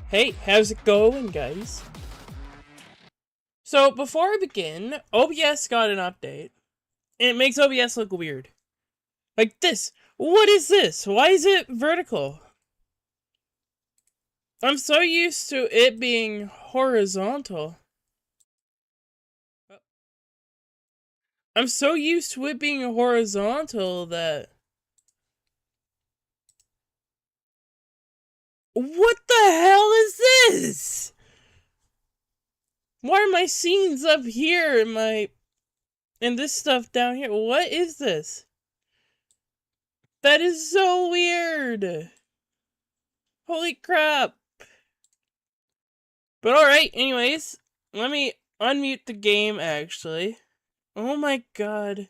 Hey, how's it going, guys? So, before I begin, OBS got an update. And it makes OBS look weird. Like this. What is this? Why is it vertical? I'm so used to it being horizontal. I'm so used to it being horizontal that... What the hell is this? Why are my scenes up here and this stuff down here? What is this? That is so weird. Holy crap. But alright, anyways, let me unmute the game actually. Oh my god.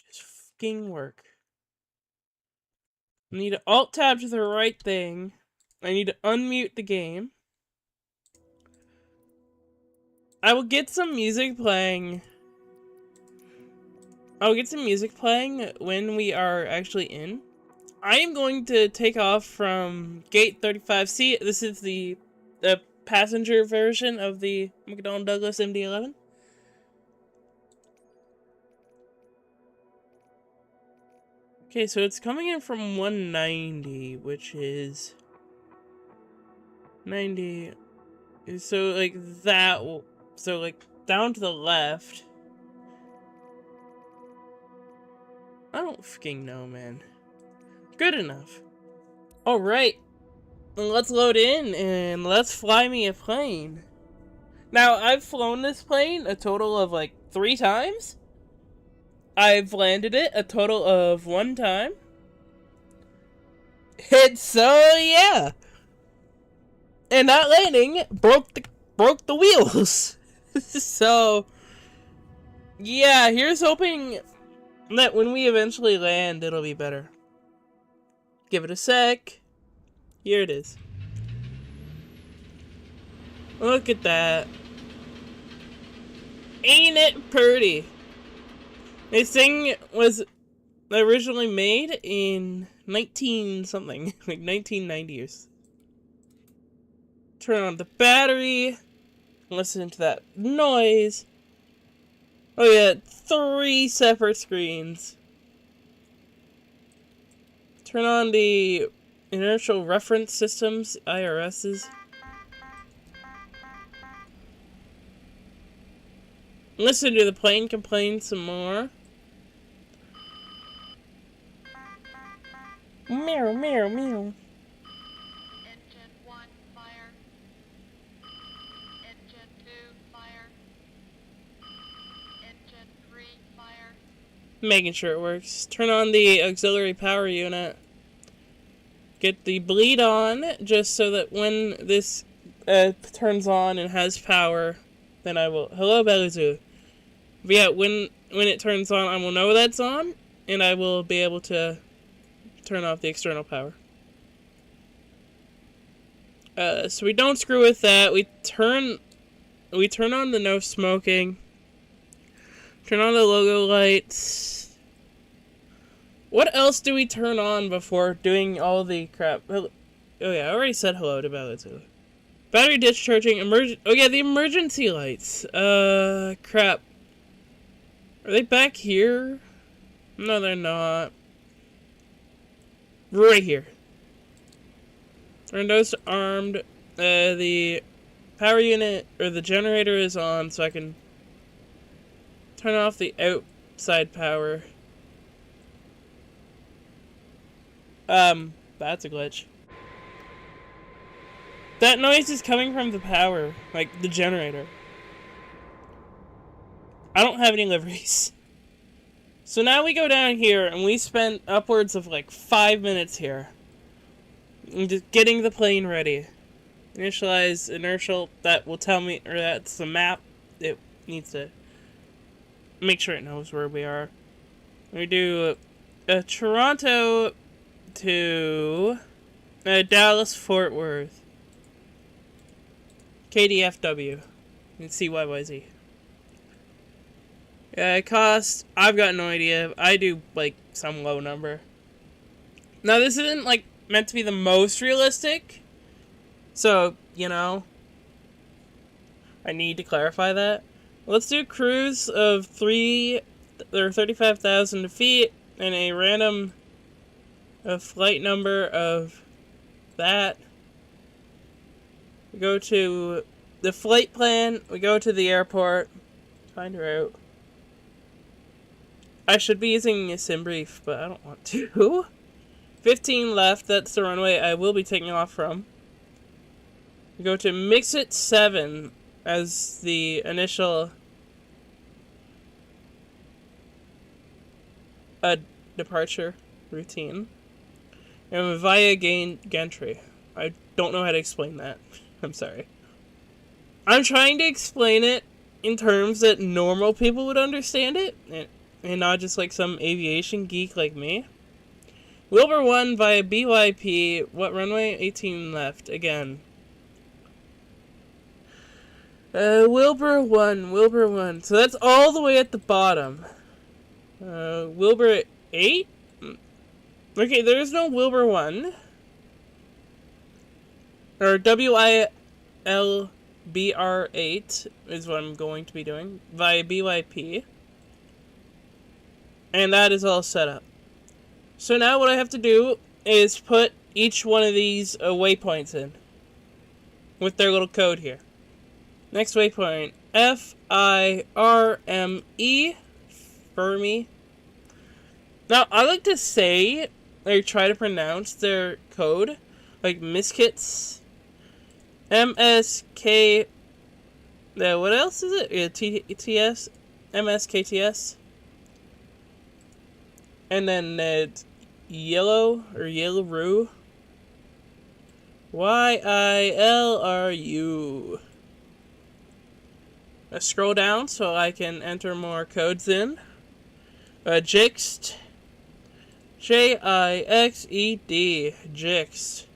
Just fucking work. I need to alt tab to the right thing. I need to unmute the game. I will get some music playing. I'll get some music playing when we are actually in. I am going to take off from gate 35C. This is the passenger version of the McDonnell Douglas Md-11. Okay, so it's coming in from 190, which is 90. So like that. So like down to the left. I don't fucking know, man. Good enough. All right, let's load in and let's fly me a plane. Now I've flown this plane a total of like 3 times. I've landed it a total of 1 time. And so yeah. And that landing broke the wheels. So yeah, here's hoping that when we eventually land it'll be better. Give it a sec. Here it is. Look at that. Ain't it pretty? This thing was originally made in 19 something, like 1990s. Turn on the battery. Listen to that noise. Oh yeah, 3 separate screens. Turn on the inertial reference systems, IRSs. Listen to the plane complain some more. Meow, meow, meow. Engine 1, fire. Engine 2, fire. Engine 3, fire. Making sure it works. Turn on the auxiliary power unit. Get the bleed on, just so that when this turns on and has power, then I will... Hello, Belizoo. But yeah, when it turns on, I will know that's on, and I will be able to turn off the external power. So we don't screw with that. We turn on the no smoking. Turn on the logo lights. What else do we turn on before doing all the crap? Oh yeah, I already said hello to Belizoo. Battery discharging, oh yeah, the emergency lights. Crap. Are they back here? No, they're not. Right here. Turn those to armed. The power unit, or the generator is on, so I can turn off the outside power. That's a glitch. That noise is coming from the power, like the generator. I don't have any liveries. So now we go down here and we spent upwards of like 5 minutes here. Just getting the plane ready. Initialize inertial, that will tell me, or that's the map. It needs to make sure it knows where we are. We do Toronto to Dallas Fort Worth. KDFW and CYYZ. Yeah, it costs, I've got no idea. I do like some low number. Now this isn't like meant to be the most realistic, So, I need to clarify that. Let's do a cruise of 35,000 feet and a random flight number of that. We go to the flight plan, we go to the airport, find a route. I should be using a sim brief, but I don't want to. 15 left, that's the runway I will be taking off from. We go to Mixit 7 as the initial departure routine. And via gantry. I don't know how to explain that. I'm sorry. I'm trying to explain it in terms that normal people would understand it, and not just like some aviation geek like me. Wilbur 1 via BYP. What runway? 18 left. Again. Wilbur 1. So that's all the way at the bottom. Wilbur 8? Okay, there's no Wilbur 1. Or WILBR8 is what I'm going to be doing via BYP. And that is all set up. So now what I have to do is put each one of these waypoints in. With their little code here. Next waypoint. FIRME. Fermi. Now, I like to say, or try to pronounce their code. Like Miskits. MSK. What else is it? TS. MSKTS. And then Yellow or Yellow. YILRU. Let's scroll down so I can enter more codes in. Jixed. JIXED. Jixed.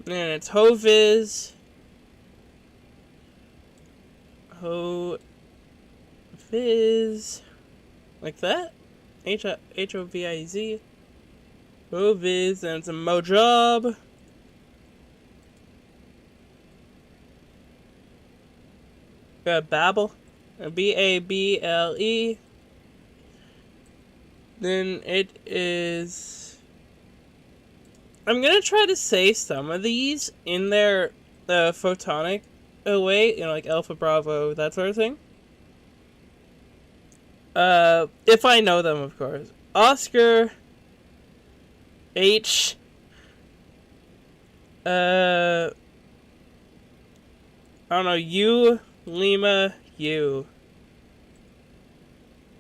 And it's Hoviz. Hoviz. Like that? HOVIZ. Hoviz. And it's a Mojob. Babel. BABLE. Then it is... I'm gonna try to say some of these in their photonic way, like Alpha Bravo, that sort of thing. If I know them, of course. Oscar H. I don't know, U, Lima, U.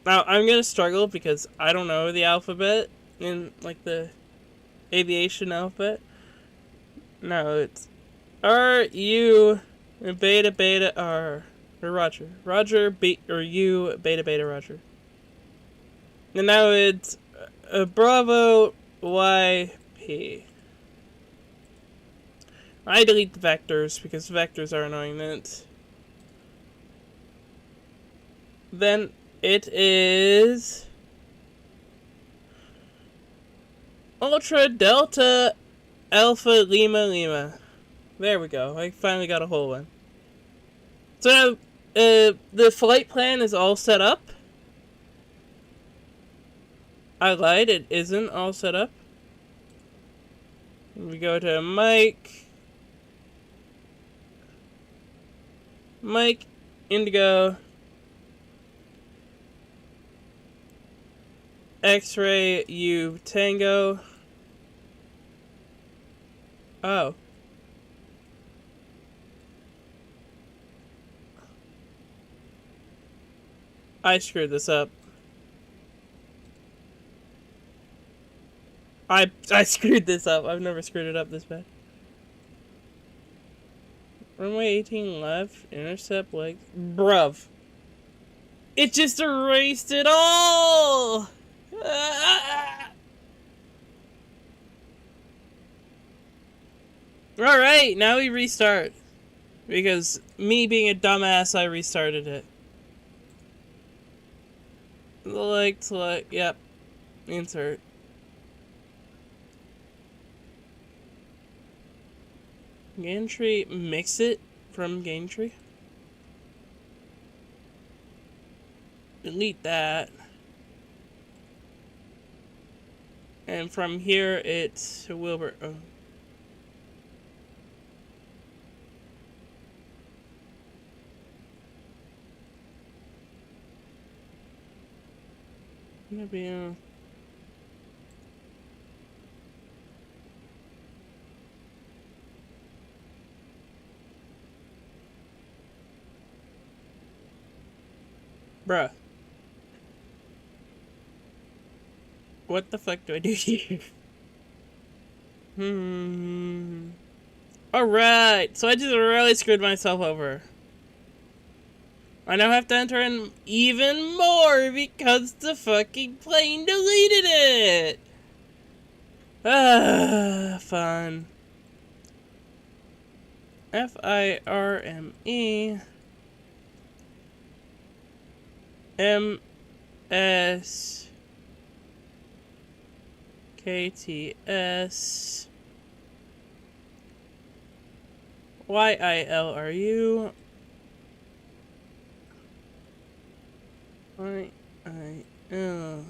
Now, I'm gonna struggle because I don't know the alphabet in, like, the aviation alphabet. No, it's R, U, Beta, Beta, R. Or Roger. Roger, B, or U, Beta, Beta, Roger. And now it's Bravo, Y, P. I delete the vectors because vectors are annoying. Then it is Ultra Delta Alpha Lima Lima. There we go. I finally got a whole one. So now the flight plan is all set up. I lied, it isn't all set up. We go to Mike, Indigo, X-Ray, U, Tango. Oh. I screwed this up. I screwed this up. I've never screwed it up this bad. Runway 18 left. Intercept like... Bruv. It just erased it all! Alright, now we restart. Because me being a dumbass, I restarted it. Select, yep. Insert. Gantry, mix it from Gantry. Delete that. And from here, it's Wilbur. Oh. Gonna be bruh. What the fuck do I do here? Alright, so I just really screwed myself over. I now have to enter in even more because the fucking plane deleted it! Ah, fun. FIRME MS KTS YILRU YILRU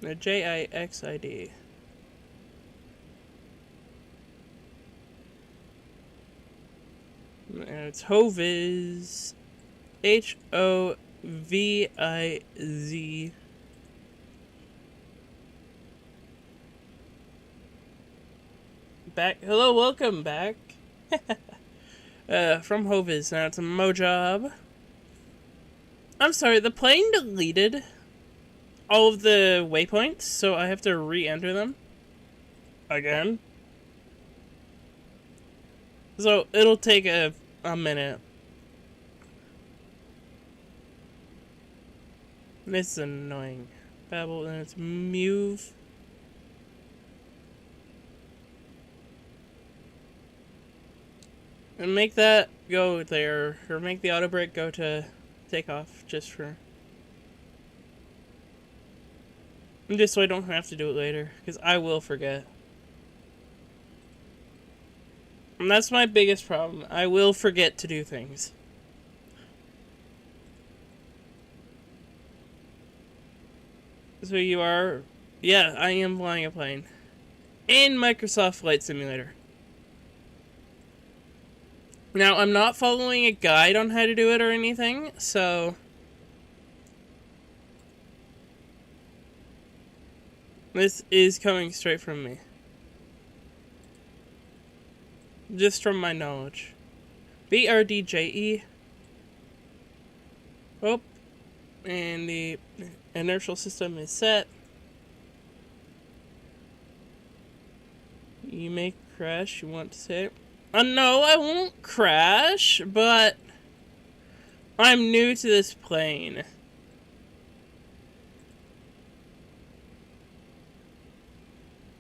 the JIXID. And it's HOVIZ HOVIZ. Back. Hello, welcome back. From HOVIZ. Now it's a Mojob. I'm sorry, the plane deleted all of the waypoints, so I have to re-enter them again. So it'll take a minute. This is annoying. Babel, and it's move. And make that go there, or make the auto brake go to takeoff, just for... just so I don't have to do it later, because I will forget. And that's my biggest problem. I will forget to do things. So you are... yeah, I am flying a plane. In Microsoft Flight Simulator. Now, I'm not following a guide on how to do it or anything, so... this is coming straight from me. Just from my knowledge. BRDJE. Oh. And the inertial system is set. You may crash, you want to say. No, I won't crash, but I'm new to this plane.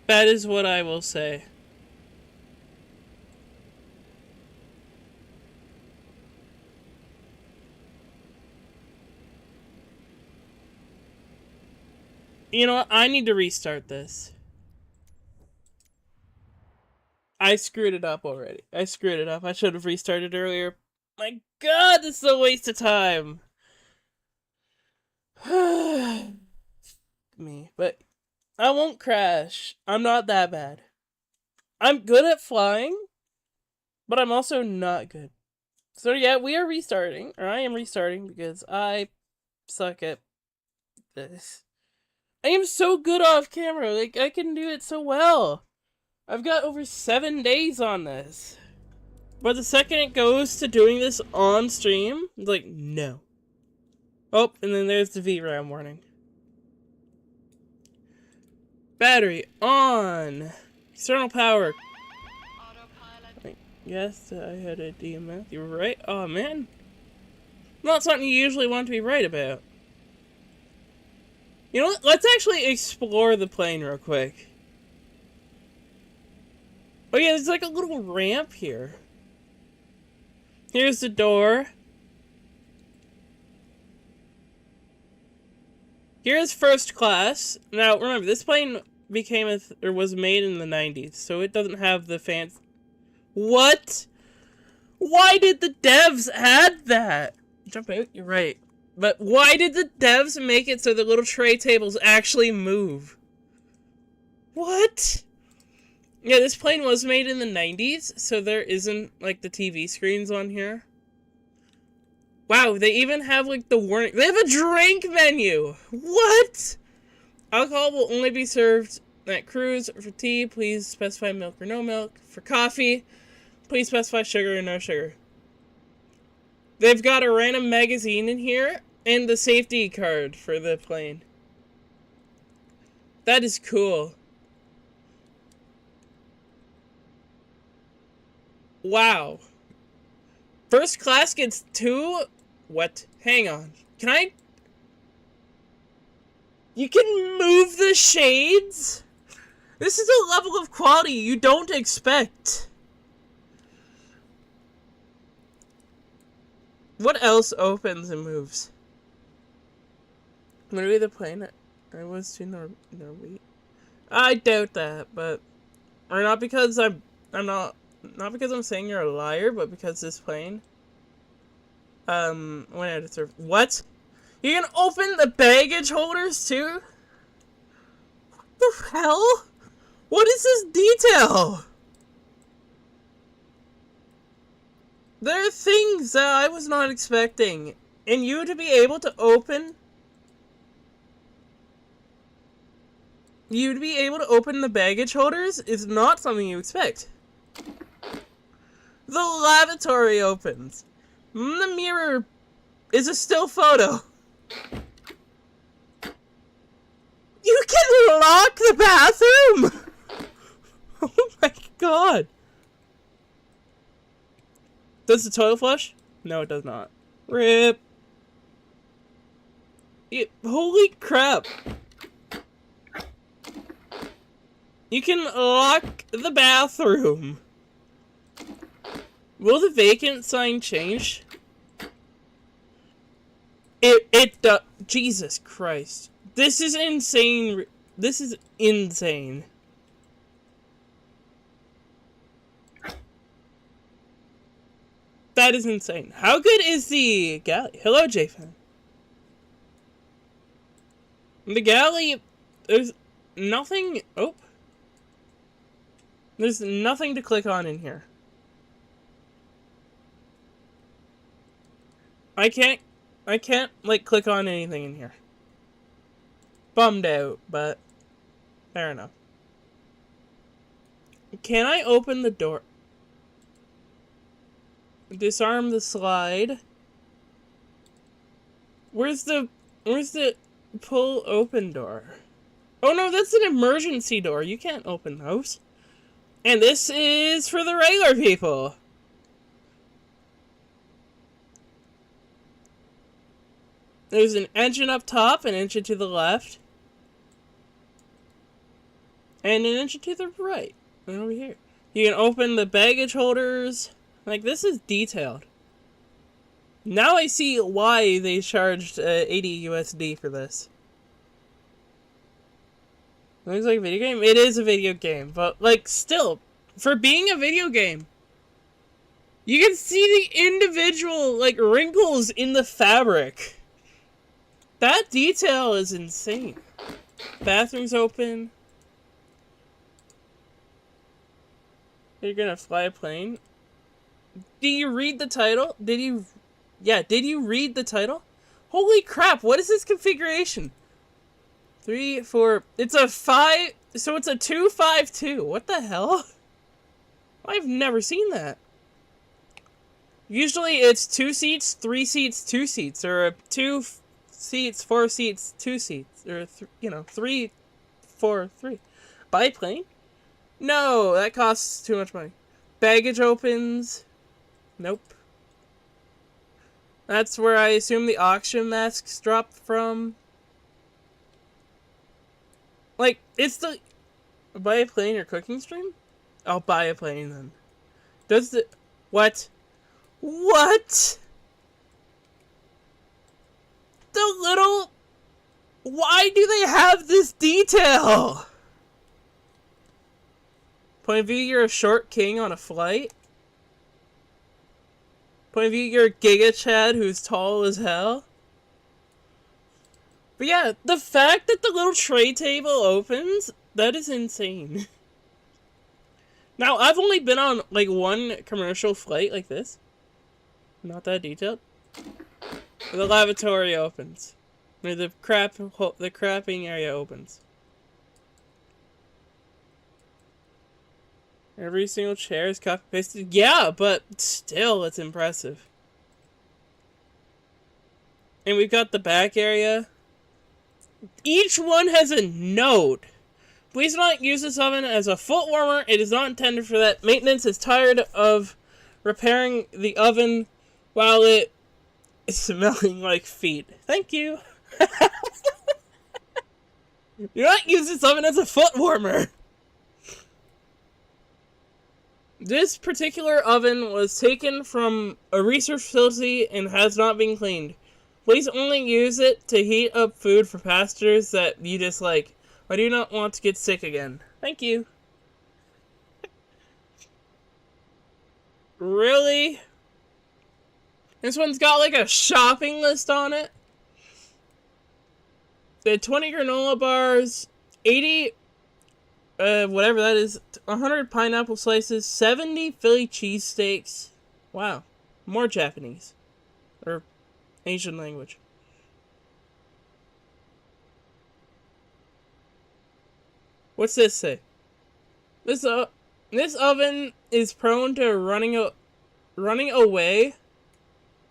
That is what I will say. You know what? I need to restart this. I screwed it up already. I screwed it up. I should have restarted earlier. My god, this is a waste of time. Me. But I won't crash. I'm not that bad. I'm good at flying, but I'm also not good. So yeah, we are restarting. Or I am restarting because I suck at this. I am so good off camera. Like, I can do it so well. I've got over 7 days on this. But the second it goes to doing this on stream, it's like, no. Oh, and then there's the VRAM warning. Battery on. External power. Autopilot. Yes, I had a DMF. You were right. Oh, man. Not something you usually want to be right about. You know what? Let's actually explore the plane real quick. Oh yeah, there's like a little ramp here. Here's the door. Here's first class. Now, remember, this plane or was made in the 90s, so it doesn't have the fancy. What? Why did the devs add that? Jump out, you're right. But why did the devs make it so the little tray tables actually move? What? Yeah, this plane was made in the 90s, so there isn't, like, the TV screens on here. Wow, they even have, like, the warning. They have a drink menu! What? Alcohol will only be served at cruise. For tea, please specify milk or no milk. For coffee, please specify sugar or no sugar. They've got a random magazine in here, and the safety card for the plane. That is cool. Wow. First class gets 2... What? Hang on. Can I... You can move the shades? This is a level of quality you don't expect. What else opens and moves? Maybe the plane I was to Norway. I doubt that, but... Or not because I'm not because I'm saying you're a liar, but because this plane... went out of service. What? You can open the baggage holders too? What the hell? What is this detail? There are things that I was not expecting. And you to be able to open... You to be able to open the baggage holders is not something you expect. The lavatory opens. The mirror is a still photo. You can lock the bathroom! Oh my god. Does the toilet flush? No, it does not. RIP. Holy crap. You can lock the bathroom. Will the vacant sign change? It does. Jesus Christ. This is insane. This is insane. That is insane. How good is the galley? Hello, J-Fan. The galley, there's nothing. Oh. There's nothing to click on in here. I can't, like, click on anything in here. Bummed out, but fair enough. Can I open the door? Disarm the slide. Where's the pull open door? Oh no, that's an emergency door. You can't open those. And this is for the regular people. There's an engine up top, an engine to the left. And an engine to the right. And over here. You can open the baggage holders. Like, this is detailed. Now I see why they charged 80 USD for this. Looks like a video game? It is a video game. But, like, still, for being a video game, you can see the individual, like, wrinkles in the fabric. That detail is insane. Bathroom's open. You're gonna fly a plane? Did you read the title? Did you read the title? Holy crap, what is this configuration? 3, 4, it's a 5, so it's a 252. What the hell? I've never seen that. Usually it's 2 seats, 3 seats, 2 seats, or 2 seats, 4 seats, 2 seats, or 3, 4, 3. Biplane? No, that costs too much money. Baggage opens. Nope. That's where I assume the auction masks dropped from. Like, it's the... Buy a plane or cooking stream? I'll buy a plane then. Does the... What? What? The little... Why do they have this detail? Point of view, you're a short king on a flight. Point of view, you're a Giga Chad who's tall as hell. But yeah, the fact that the little tray table opens, that is insane. Now, I've only been on, like, one commercial flight like this. Not that detailed. The lavatory opens. Or the crapping area opens. Every single chair is copy pasted. Yeah, but still, it's impressive. And we've got the back area. Each one has a note. Please do not use this oven as a foot warmer. It is not intended for that. Maintenance is tired of repairing the oven while it is smelling like feet. Thank you. Do not use this oven as a foot warmer. This particular oven was taken from a research facility and has not been cleaned. Please only use it to heat up food for pastors that you dislike. I do not want to get sick again. Thank you. Really? This one's got like a shopping list on it. The 20 granola bars, 80, whatever that is, 100 pineapple slices, 70 Philly cheesesteaks. Wow. More Japanese. Or Asian language. What's this say? This oven is prone to running away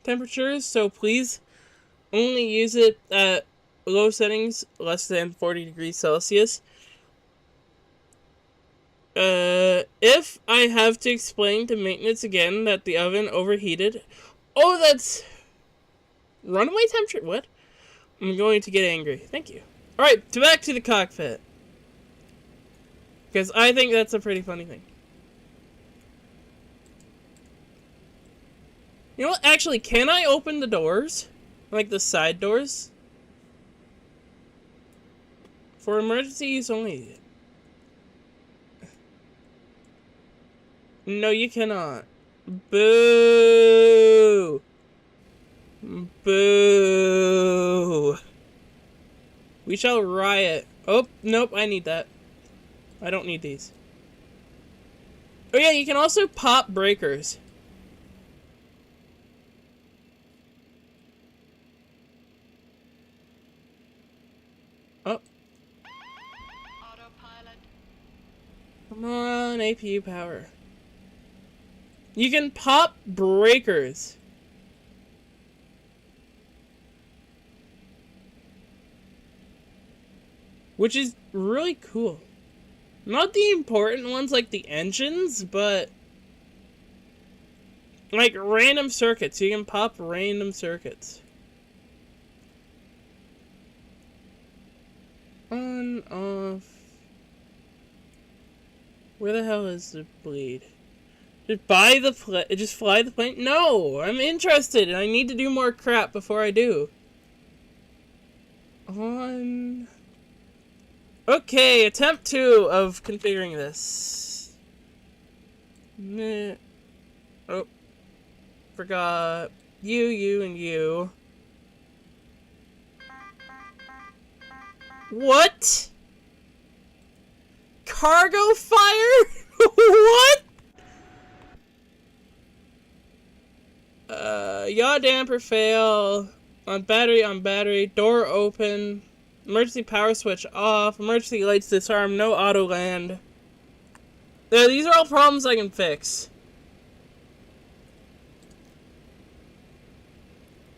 temperatures, so please only use it at low settings, less than 40 degrees Celsius. If I have to explain to maintenance again that the oven overheated, oh, that's runaway temperature. What? I'm going to get angry. Thank you. All right, back to the cockpit. Because I think that's a pretty funny thing. You know what? Actually, can I open the doors? Like the side doors? For emergency use only. No, you cannot. Boo! Boo! We shall riot. Oh, nope, I need that. I don't need these. Oh yeah, you can also pop breakers. Oh. Autopilot. Come on, APU power. You can pop breakers. Which is really cool. Not the important ones like the engines, but like random circuits. You can pop random circuits. On, off. Where the hell is the bleed? Just buy the plane? Just fly the plane? No! I'm interested and I need to do more crap before I do. On... Okay, attempt 2 of configuring this. Meh. Oh. Forgot. You, and you. What? Cargo fire? What? Yaw damper fail. On battery. Door open. Emergency power switch off. Emergency lights disarm. No auto land. Yeah, these are all problems I can fix.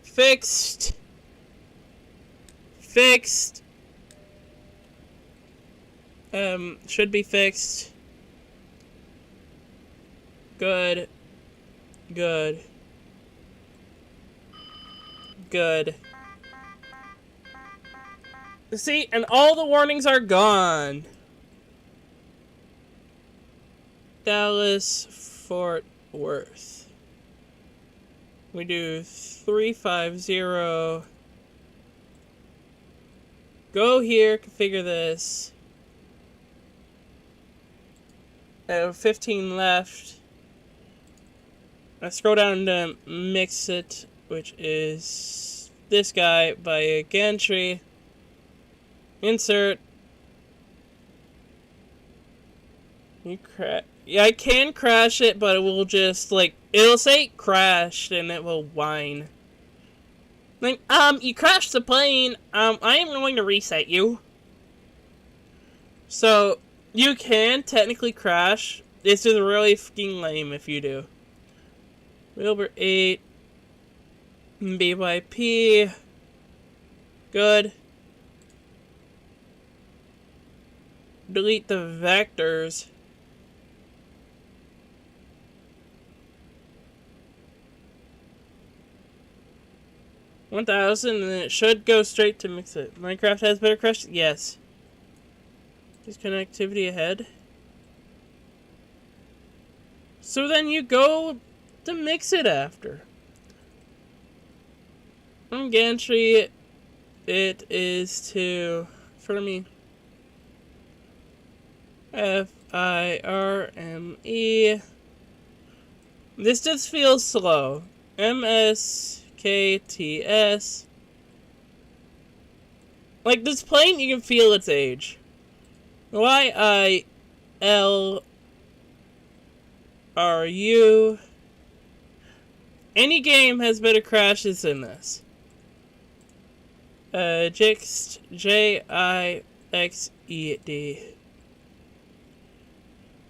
Fixed. Fixed. Should be fixed. Good. Good. Good. See, and all the warnings are gone. Dallas, Fort Worth. We do 350. Go here, configure this. 15 left. I scroll down to mix it, which is this guy by a gantry. Insert. Yeah, I can crash it, but it will just, like, it'll say crashed and it will whine. Like, you crashed the plane. I am going to reset you. So, you can technically crash. It's just really fucking lame if you do. Wilbur 8. BYP. Good. Delete the vectors. $1,000, and then it should go straight to mix it. Minecraft has better crash? Yes. Disconnectivity ahead. So then you go to mix it after. On gantry, it is to Fermi. FIRME. This just feels slow. MSKTS. Like this plane, you can feel its age. YILRU. Any game has better crashes than this. Jixed. JIXED.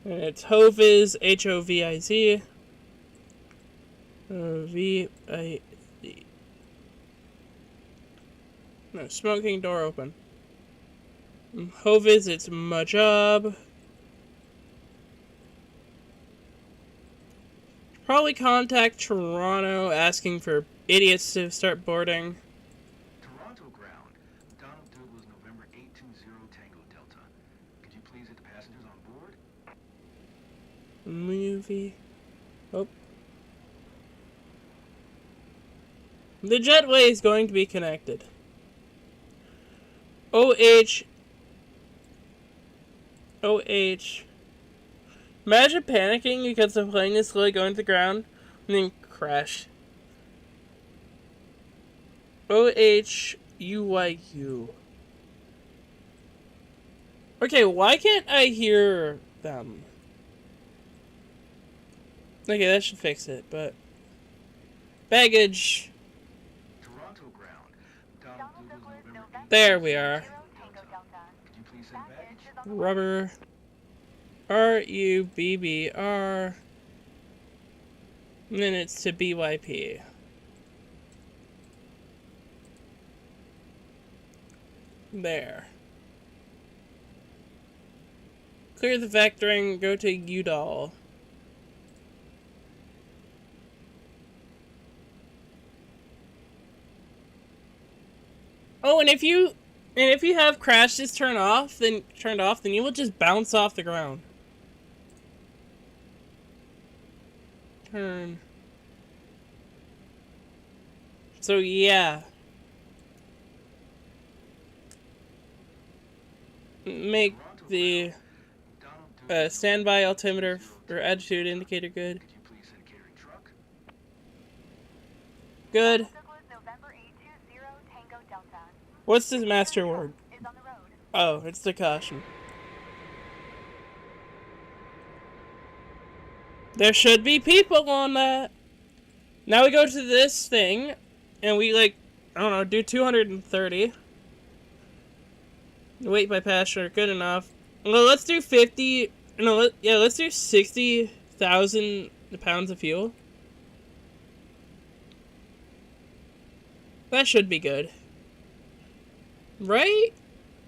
And it's Hoviz. HOVIZ. VIZ. No, smoking door open. Hoviz, it's my job. Probably contact Toronto asking for idiots to start boarding. Toronto ground. Donald Douglas, November 820 Tango Delta. Could you please get the passengers on board? Movie. Oh. The jetway is going to be connected. OH. Imagine panicking because the plane is slowly going to the ground and then crash. OHUYU. Okay, why can't I hear them? Okay, that should fix it, but... Baggage. Toronto ground. Donald Douglas, November There we are. Could you please send baggage? Rubber. RUBBR. And then it's to BYP. There. Clear the vectoring, go to UDOL. Oh, and if you have crashes turned off, then you will just bounce off the ground. Turn. So yeah. Make the standby altimeter or attitude indicator good. Could you please send carry truck? Good. What's this master word? Oh, it's the caution. There should be people on that. Now we go to this thing, and we, like, I don't know, do 230. Weight by passenger, good enough. Well, let's do 50. No, let's do 60,000 pounds of fuel. That should be good. Right?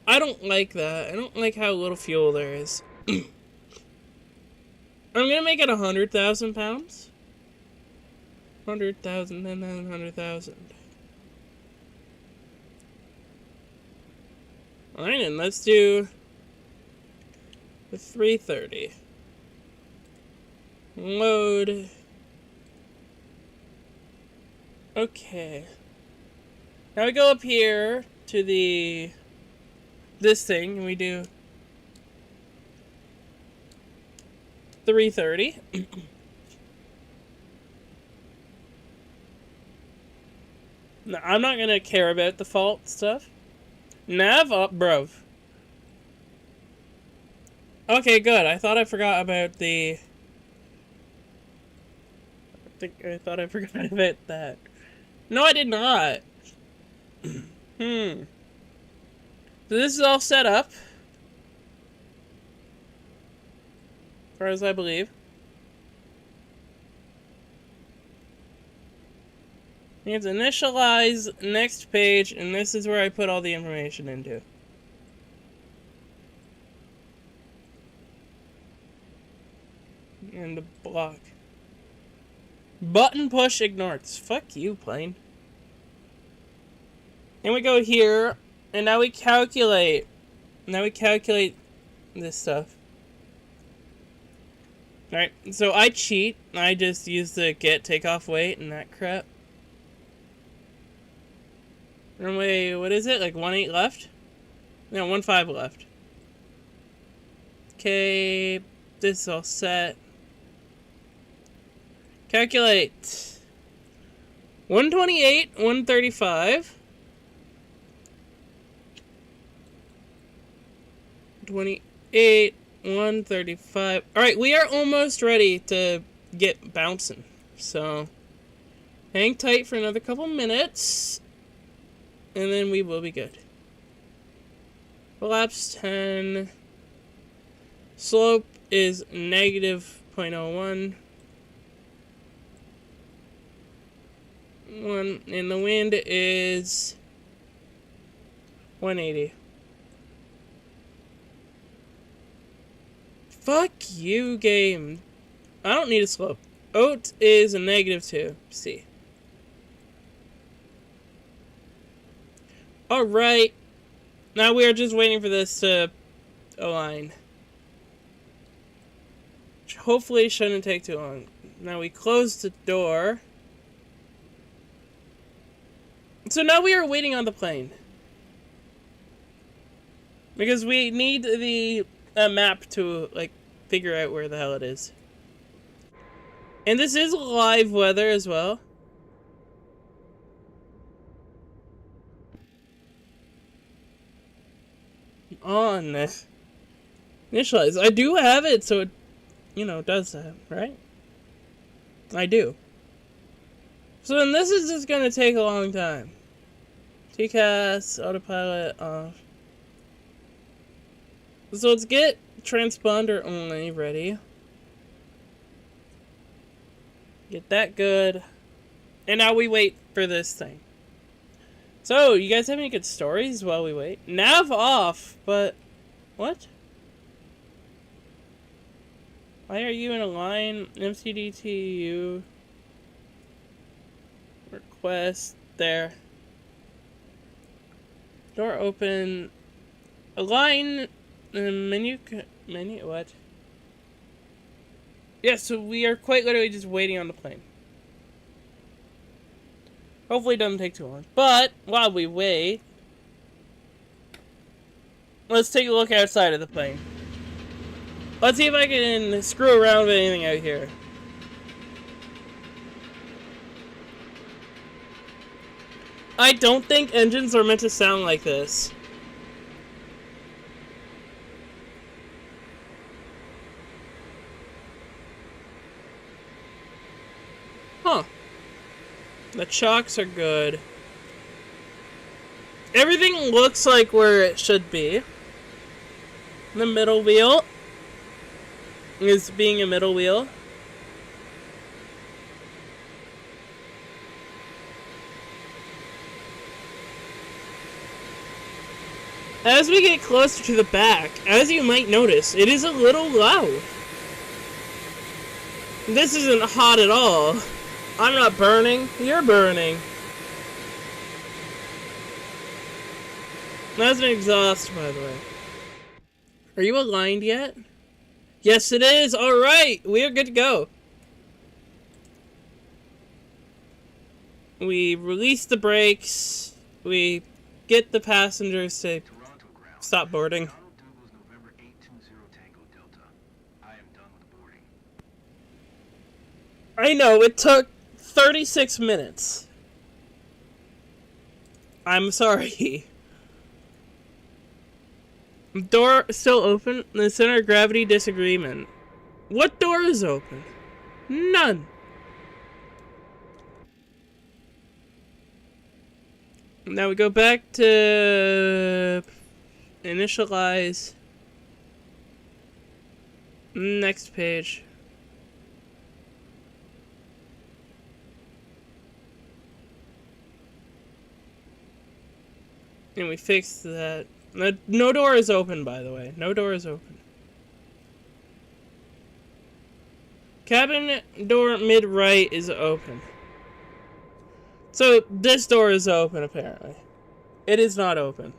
I don't like that. I don't like how little fuel there is. I'm gonna make it 100,000 pounds. 100,000, and then 100,000. Alright, and let's do the 330. Load. Okay. Now we go up here to this thing, and we do 3:30. No, I'm not gonna care about the fault stuff. Nav up, bro. Okay, good. I thought I forgot about the... I thought I forgot about that. No, I did not. So this is all set up. As far as I believe. It's initialize next page, and this is where I put all the information into. And the block. Button push ignored. Fuck you, plane. And we go here, and now we calculate. Now we calculate this stuff. Alright, so I cheat. I just use the get takeoff weight and that crap. Runway, what is it? Like 18 left? No, 15 left. Okay, this is all set. Calculate. 128, 135. 28, 135. Alright, we are almost ready to get bouncing. So, hang tight for another couple minutes. And then we will be good. Collapse 10. Slope is negative 0.01. And the wind is 180. Fuck you, game. I don't need a slope. Oat is a negative 2. C. Alright. Now we are just waiting for this to align. Which hopefully shouldn't take too long. Now we close the door. So now we are waiting on the plane. Because we need the map to, like, figure out where the hell it is. And this is live weather as well. On initialize. I do have it, so it, you know, does that, right? I do. So then this is just gonna take a long time. TCAS, autopilot off. So let's get transponder only ready. Get that good. And now we wait for this thing. So, you guys have any good stories while we wait? Nav off, but... What? Why are you in a line? MCDTU. Request. There. Door open. Align. Menu. What? Yeah, so we are quite literally just waiting on the plane. Hopefully it doesn't take too long. But, while we wait, let's take a look outside of the plane. Let's see if I can screw around with anything out here. I don't think engines are meant to sound like this. Huh. The chocks are good. Everything looks like where it should be. The middle wheel is being a middle wheel. As we get closer to the back, as you might notice, it is a little loud. This isn't hot at all. I'm not burning, you're burning. That's an exhaust, by the way. Are you aligned yet? Yes, it is! Alright! We are good to go. We release the brakes. We get the passengers to stop boarding. November 820 Tango Delta. I am done with the boarding. I know, it took 36 minutes. I'm sorry. Door still open? The center of gravity disagreement. What door is open? None. Now we go back to initialize. Next page. And we fixed that. No door is open, by the way. No door is open. Cabin door mid-right is open. So this door is open, apparently. It is not open.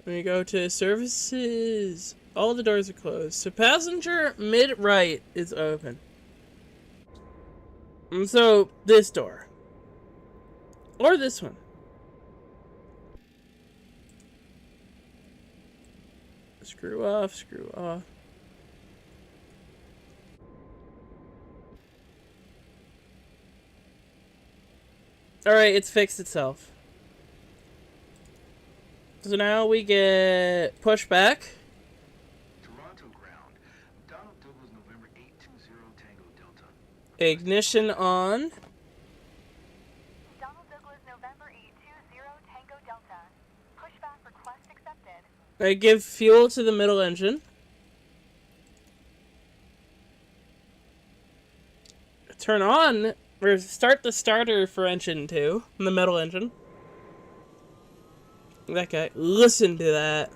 We go to services. All the doors are closed. So passenger mid-right is open. And so this door. Or this one. Screw off, screw off. Alright, it's fixed itself. So now we get pushed back. Toronto ground. Donald Douglas, November 820 Tango Delta. Ignition on. Donald Douglas, November 820 Tango Delta. Pushback request accepted. I give fuel to the middle engine. Turn on, or start the starter for engine 2, the middle engine. That guy, listen to that.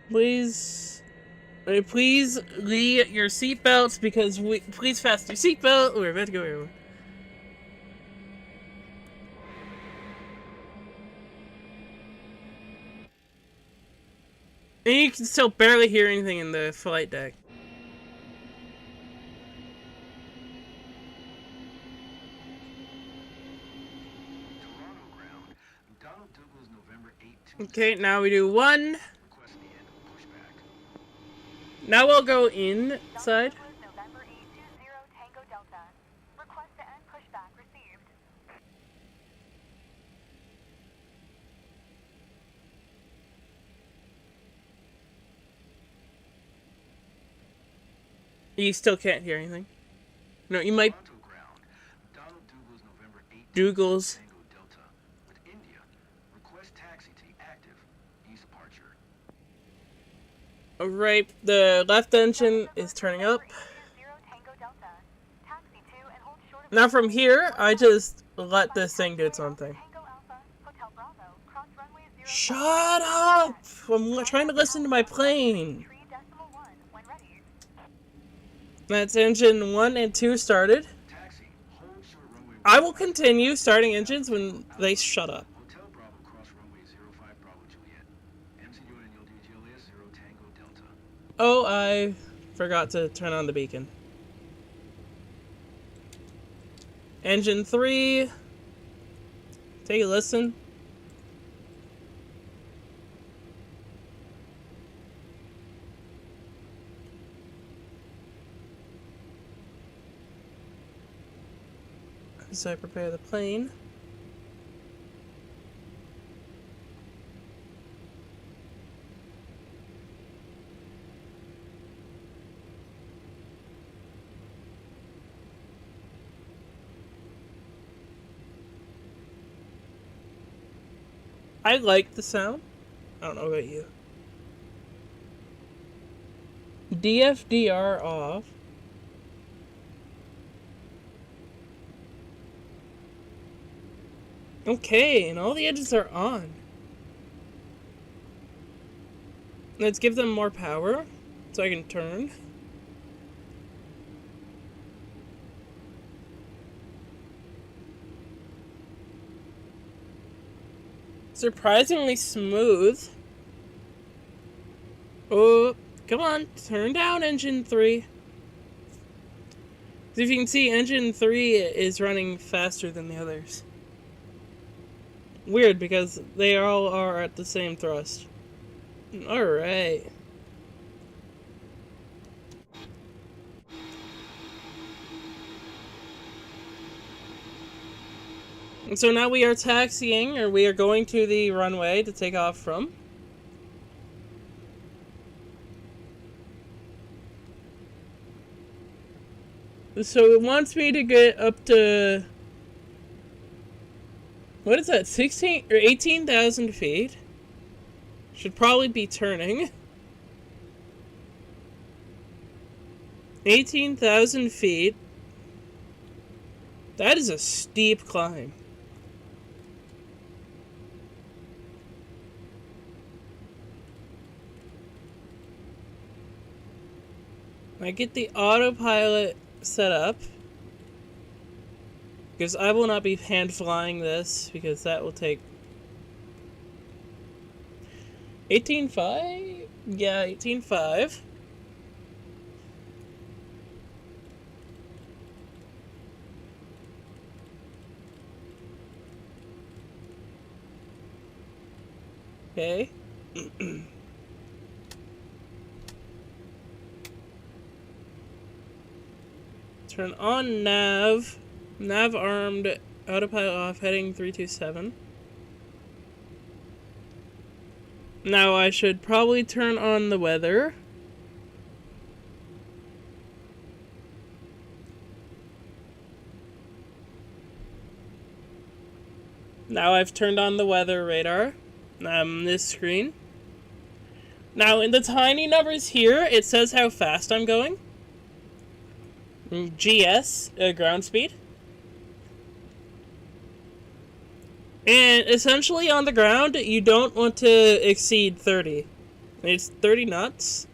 Please leave your seatbelts because please fasten your seatbelt. We're about to go everywhere. And you can still barely hear anything in the flight deck. Toronto ground. Donald Douglas, November 820. Okay, now we do 1. Request the end of pushback. Now we'll go inside. Donald Douglas, November 820 Tango Delta. Request to end pushback received. You still can't hear anything. No, you might. Toronto ground. Donald Douglas, November 820 Douglas. Tango Delta. With India. Request taxi to active. East departure. Alright, the left engine is turning up. Tango Delta. Taxi to and hold short of Now from here, I just let this thing do its own thing. Tango Alpha, Hotel Bravo, cross runway 0. Shut up! I'm trying to listen to my plane. 3.1 when ready. That's engine 1 and 2 started. Taxi. Hold short runway. I will continue starting engines when they shut up. Hotel Bravo, cross runway 05 Bravo Juliet. MC Union Juliet 0 Tango Delta. Oh, I forgot to turn on the beacon. Engine 3. Take a listen. As I prepare the plane. I like the sound. I don't know about you. DFDR off. Okay, and all the edges are on. Let's give them more power so I can turn. Surprisingly smooth. Oh, come on, turn down engine 3. As you can see, engine 3 is running faster than the others. Weird, because they all are at the same thrust. Alright. And so now we are taxiing, or we are going to the runway to take off from. So it wants me to get up to... What is that? 16 or 18,000 feet? Should probably be turning. 18,000 feet. That is a steep climb. I get the autopilot set up, because I will not be hand flying this, because that will take 18.5? Yeah, 18.5. Okay. Turn on nav. Nav armed. Autopilot off. Heading 327. Now I should probably turn on the weather. Now I've turned on the weather radar. This screen. Now in the tiny numbers here, it says how fast I'm going. GS, ground speed. And essentially on the ground, you don't want to exceed 30. It's 30 knots.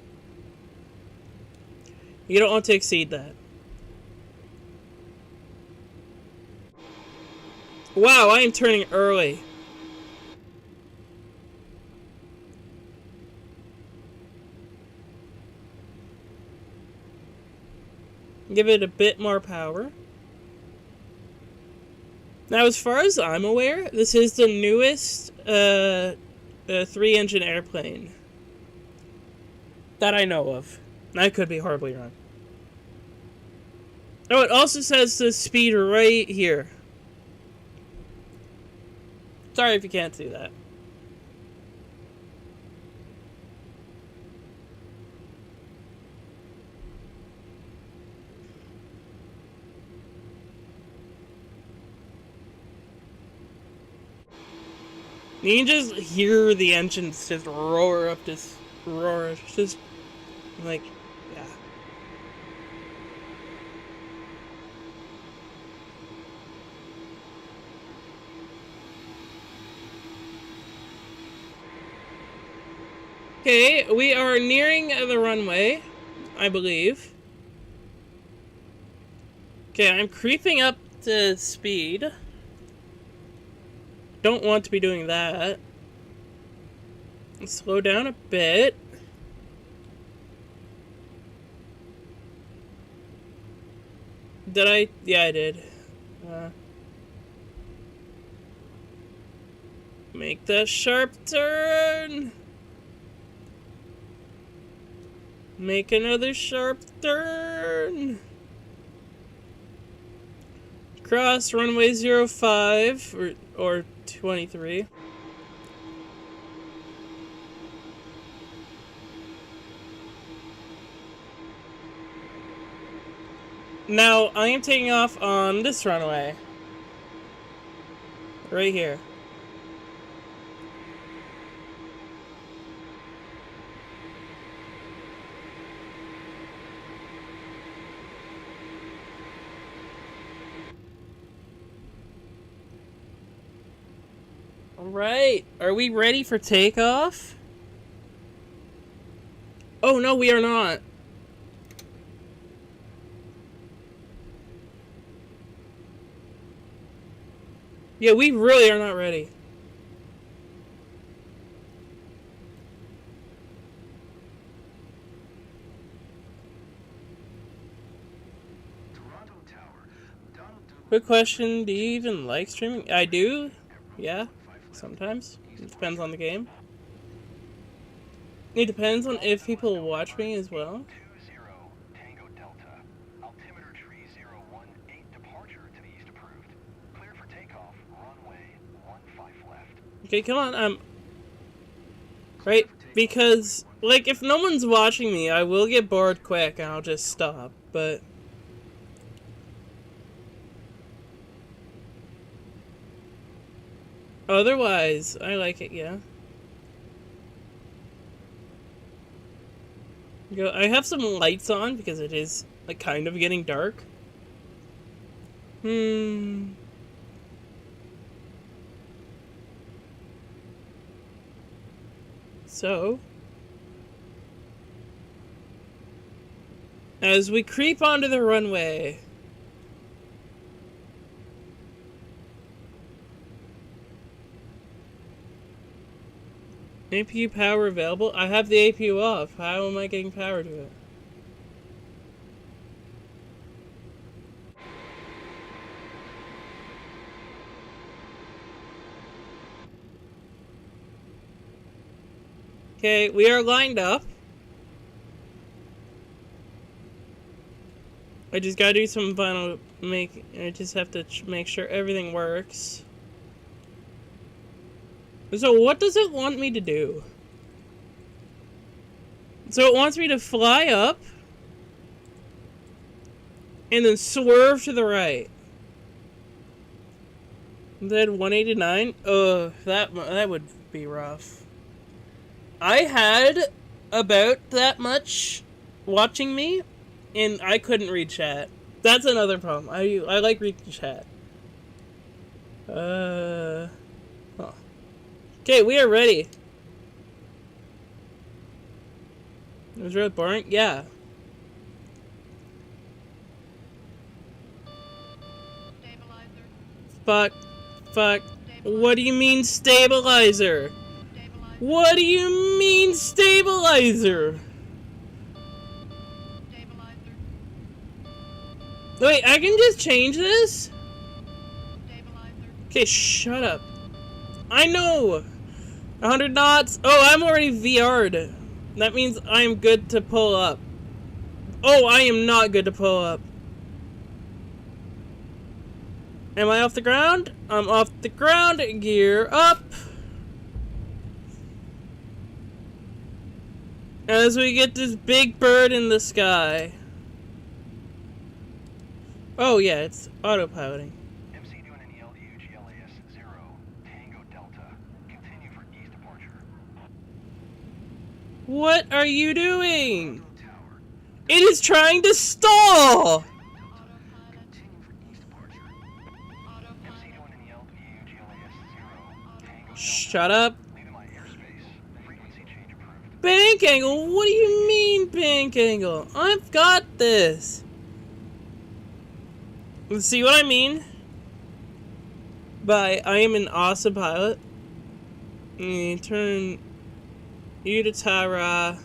You don't want to exceed that. Wow, I am turning early. Give it a bit more power. Now, as far as I'm aware, this is the newest 3-engine airplane that I know of. I could be horribly wrong. Oh, it also says the speed right here. Sorry if you can't see that. You can just hear the engines just roar up this roar. It's just like, yeah. Okay, we are nearing the runway, I believe. Okay, I'm creeping up to speed. Don't want to be doing that. Let's slow down a bit. Did I? Yeah, I did. Make that sharp turn. Make another sharp turn. Cross runway 05 or 23. Now, I am taking off on this runway. Right here. Alright, are we ready for takeoff? Oh no, we are not. Yeah, we really are not ready. Quick question, do you even like streaming? I do. Yeah, sometimes. It depends on the game. It depends on if people watch me as well. 20 Tango Delta. Altimeter tree 018 departure to the east approved. Cleared for takeoff. Runway 15 left. Okay, come on, right? Because, like, if no one's watching me, I will get bored quick and I'll just stop, but... Otherwise, I like it, yeah. I have some lights on because it is, like, kind of getting dark. So, as we creep onto the runway, APU power available? I have the APU off. How am I getting power to it? Okay, we are lined up. I just gotta do some final I just have to make sure everything works. So what does it want me to do? So it wants me to fly up and then swerve to the right. Then 189? That would be rough. I had about that much watching me, and I couldn't read chat. That's another problem. I like reading chat. Huh. Okay, we are ready. It was really boring? Yeah. Fuck. What do you mean stabilizer? What do you mean stabilizer? Wait, I can just change this? Okay, shut up. I know! 100 knots. Oh, I'm already VR'd. That means I'm good to pull up. Oh, I am not good to pull up. Am I off the ground? I'm off the ground. Gear up. As we get this big bird in the sky. Oh yeah, it's autopiloting. MC doing an ELU GLAS 0 Tango Delta. Continue for east departure. What are you doing? Tower. It is trying to stall! Continue for east departure. MC doing an ELU GLAS 0 Tango Shut up. Leaving my airspace. Frequency change approved. Bank angle? What do you mean bank angle? I've got this. See what I mean? By I am an awesome pilot. Turn you to Tara.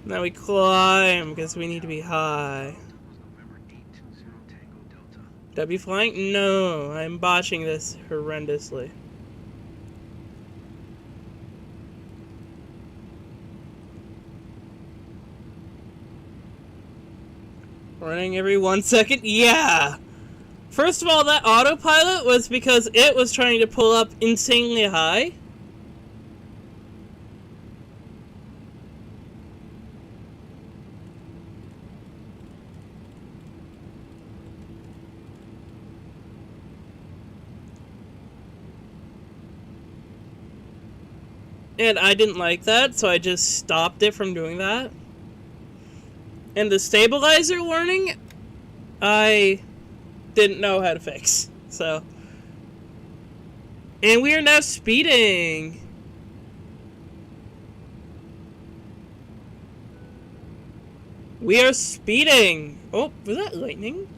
Now we climb because we need to be high. November 820 Tango Delta. W flying? No, I'm botching this horrendously. Running every 1 second? Yeah! First of all, that autopilot was because it was trying to pull up insanely high. And I didn't like that, so I just stopped it from doing that. And the stabilizer warning, I didn't know how to fix. So. And we are now speeding. We are speeding. Oh, was that lightning?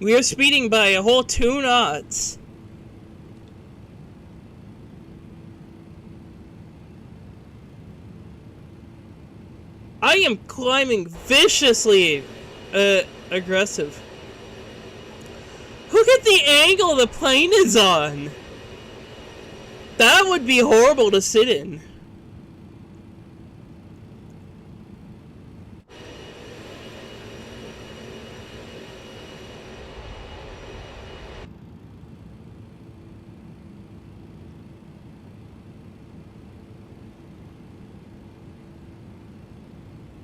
We are speeding by a whole 2 knots. I am climbing viciously aggressive. Look at the angle the plane is on. That would be horrible to sit in.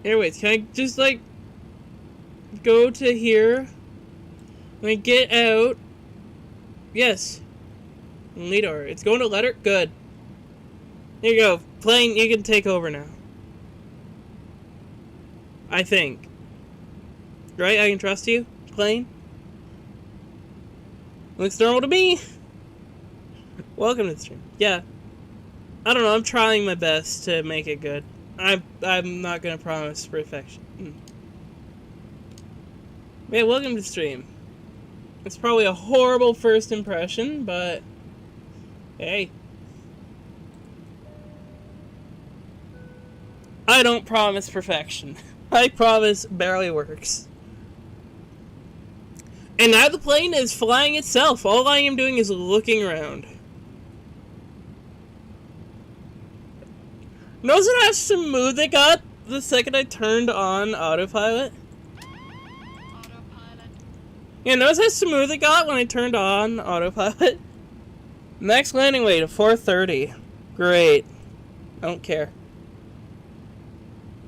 Anyways, can I just like go to here? Like get out. Yes. Leader. It's going to letter. Good. Here you go. Plane, you can take over now. I think. Right? I can trust you? Plane? Looks normal to me. Welcome to the stream. Yeah. I don't know, I'm trying my best to make it good. I'm not gonna promise perfection. Yeah, welcome to the stream. It's probably a horrible first impression, but hey. I don't promise perfection. I promise barely works. And now the plane is flying itself. All I am doing is looking around. Notice how smooth it got the second I turned on autopilot? Yeah, notice how smooth it got when I turned on autopilot? Next landing weight of 430. Great. I don't care.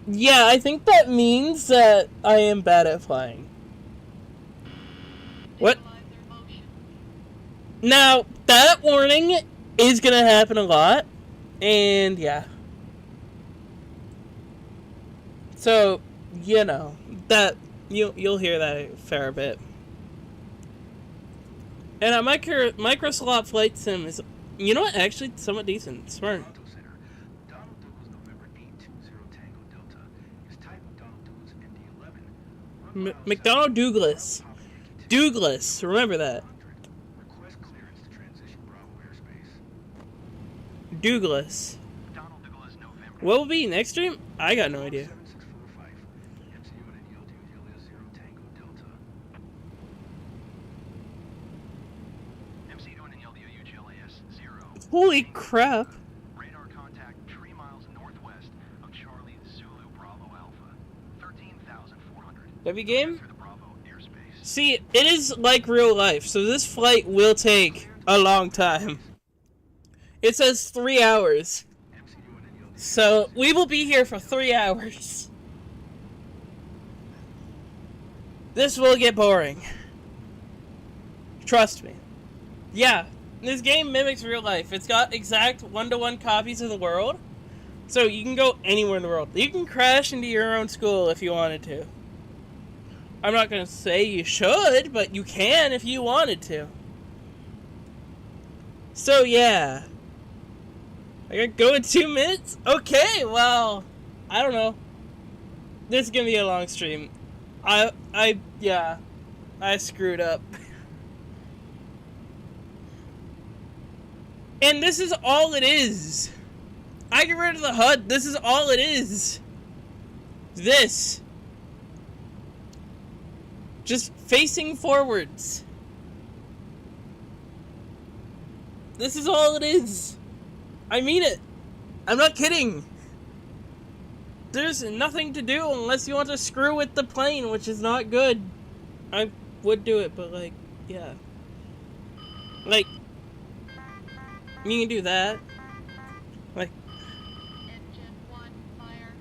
Yeah, I think that means that I am bad at flying. What? Now, that warning is gonna happen a lot. And yeah. So, you know, that you'll hear that a fair bit. And a micro slot flight sim is, you know what, actually somewhat decent, smart. McDonnell Douglas. Douglas, remember that. Douglas. What will be next stream? I got no idea. Holy crap. Radar contact 3 miles northwest of Charlie Zulu Bravo Alpha. 13,400. W game? Through the Bravo airspace. See, it is like real life, so this flight will take a long time. It says 3 hours. So, we will be here for 3 hours. This will get boring. Trust me. Yeah. This game mimics real life. It's got exact one-to-one copies of the world. So you can go anywhere in the world. You can crash into your own school if you wanted to. I'm not going to say you should, but you can if you wanted to. So yeah. I gotta go in 2 minutes? Okay, well, I don't know. This is going to be a long stream. Yeah. I screwed up. And this is all it is. I get rid of the HUD. This is all it is. This. Just facing forwards. This is all it is. I mean it. I'm not kidding. There's nothing to do unless you want to screw with the plane, which is not good. I would do it, but like, yeah. Like, you can do that. Like, Engine 1, fire.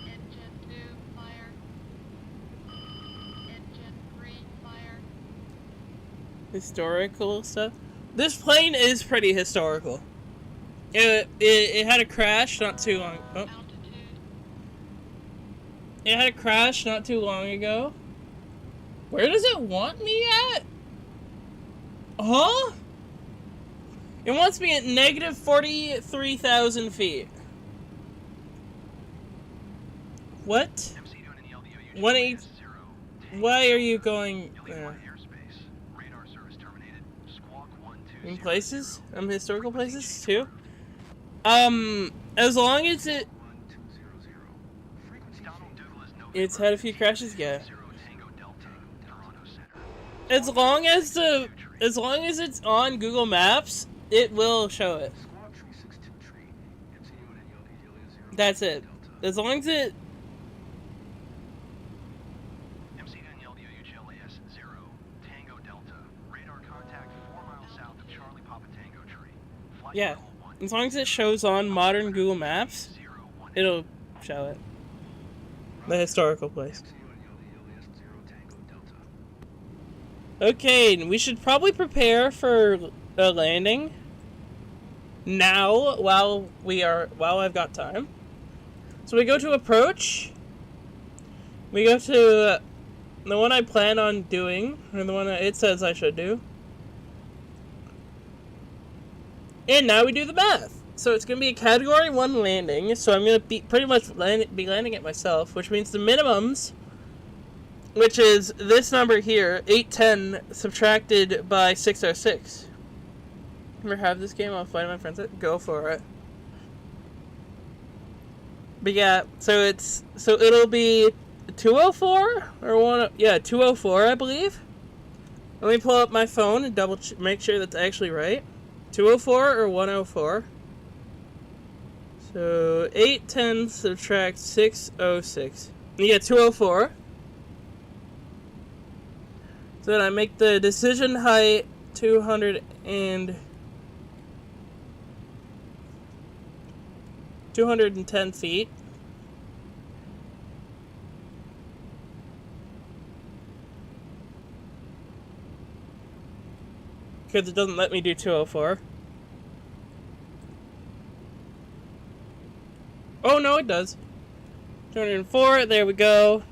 Engine 2, fire. Engine 3, fire. historical stuff. This plane is pretty historical. It had a crash not too long. Oh. Altitude. It had a crash not too long ago. Where does it want me at? Huh? It wants me at negative 43,000 feet. What? One eight. Why are you going there? In places? Historical places too? As long as it. It's had a few crashes, yeah. 0 Tango Delta, Toronto Center. As long as it's on Google Maps, it will show it. Squawk Tree 62 Tree, MCU and Yalia 0 That's it. Delta. As long as it. MC Danielle UHLAS 0 Tango Delta. Radar contact 4 miles south of Charlie Papa Tango Tree. Flight Yeah. level 1. As long as it shows on modern Google Maps, 018. it'll show it. The historical place. MCU and Yalia 0 Tango Delta. Okay, we should probably prepare for a landing now while I've got time. So we go to approach. We go to the one I plan on doing, or the one that it says I should do. And now we do the math. So it's going to be a Category 1 landing, so I'm going to be pretty much be landing it myself, which means the minimums, which is this number here, 810 subtracted by 606. Ever have this game? I'll find my friends. Go for it. But yeah, so it'll be 204 or 204, I believe. Let me pull up my phone and make sure that's actually right. 204 or 104. So 810 subtract 606. You get 204. So then I make the decision height 210 feet. Because it doesn't let me do 204. Oh, no, it does. 204, there we go.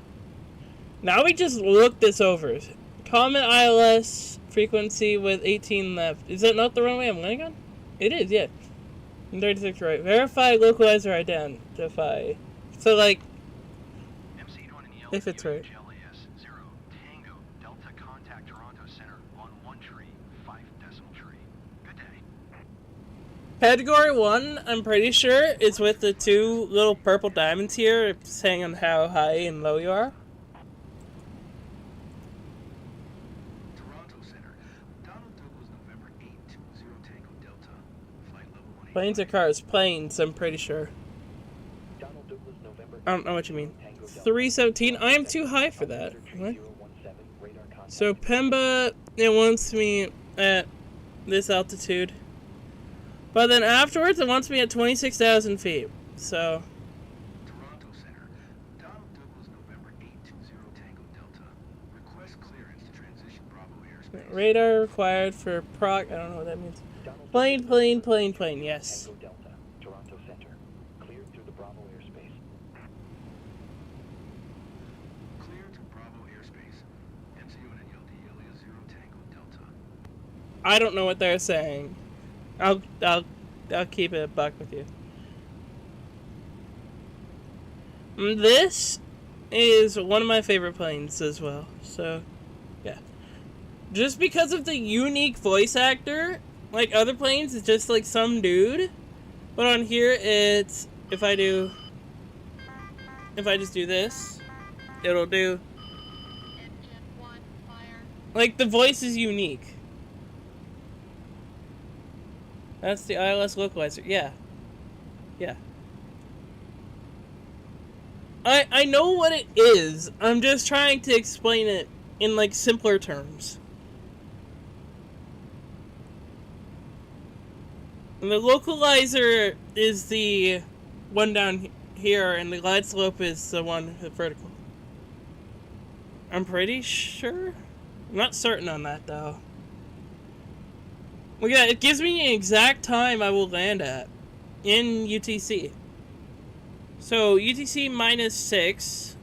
Now we just look this over. Common ILS frequency with 18 left. Is that not the runway I'm landing on? It is, yeah. 36 right. Verify localizer identify. So, like, if it's right. HLAS 0 Tango Delta contact Toronto Center on 1 tree, 5 decimal tree. Good day. Category 1, I'm pretty sure, is with the 2 little purple diamonds here, saying on how high and low you are. Toronto Center. Donald Douglas, November 820 Tango Delta. Flight level 1. Planes or cars? Planes, I'm pretty sure. Donald Douglas, November I don't know what you mean. Tango Delta. 317, I am too high for that. What? 017, radar contact. So Pemba, it wants me at this altitude. But then afterwards, it wants me at 26,000 feet. So, Toronto Center. Donald Douglas, November 820 Tango Delta. Request clearance to transition Bravo airspace. radar required for proc. I don't know what that means. Donald Plane, Douglas, plane, November plane, 8 plane, yes. Tango Delta, Toronto Center. Cleared through the Bravo airspace. Clear to Bravo airspace. MCU and Yalia 0 Tango Delta. I don't know what they're saying. I'll keep it a buck with you. This is one of my favorite planes as well. So, yeah. Just because of the unique voice actor, like other planes, it's just like some dude. But on here, it's if I just do this, it'll do. Engine 1, fire. Like the voice is unique. That's the ILS localizer. Yeah. Yeah. I know what it is. I'm just trying to explain it in like simpler terms. And the localizer is the one down here, and the glide slope is the one vertical. I'm pretty sure. I'm not certain on that though. Well, yeah, it gives me an exact time I will land at in UTC. So, UTC minus 6.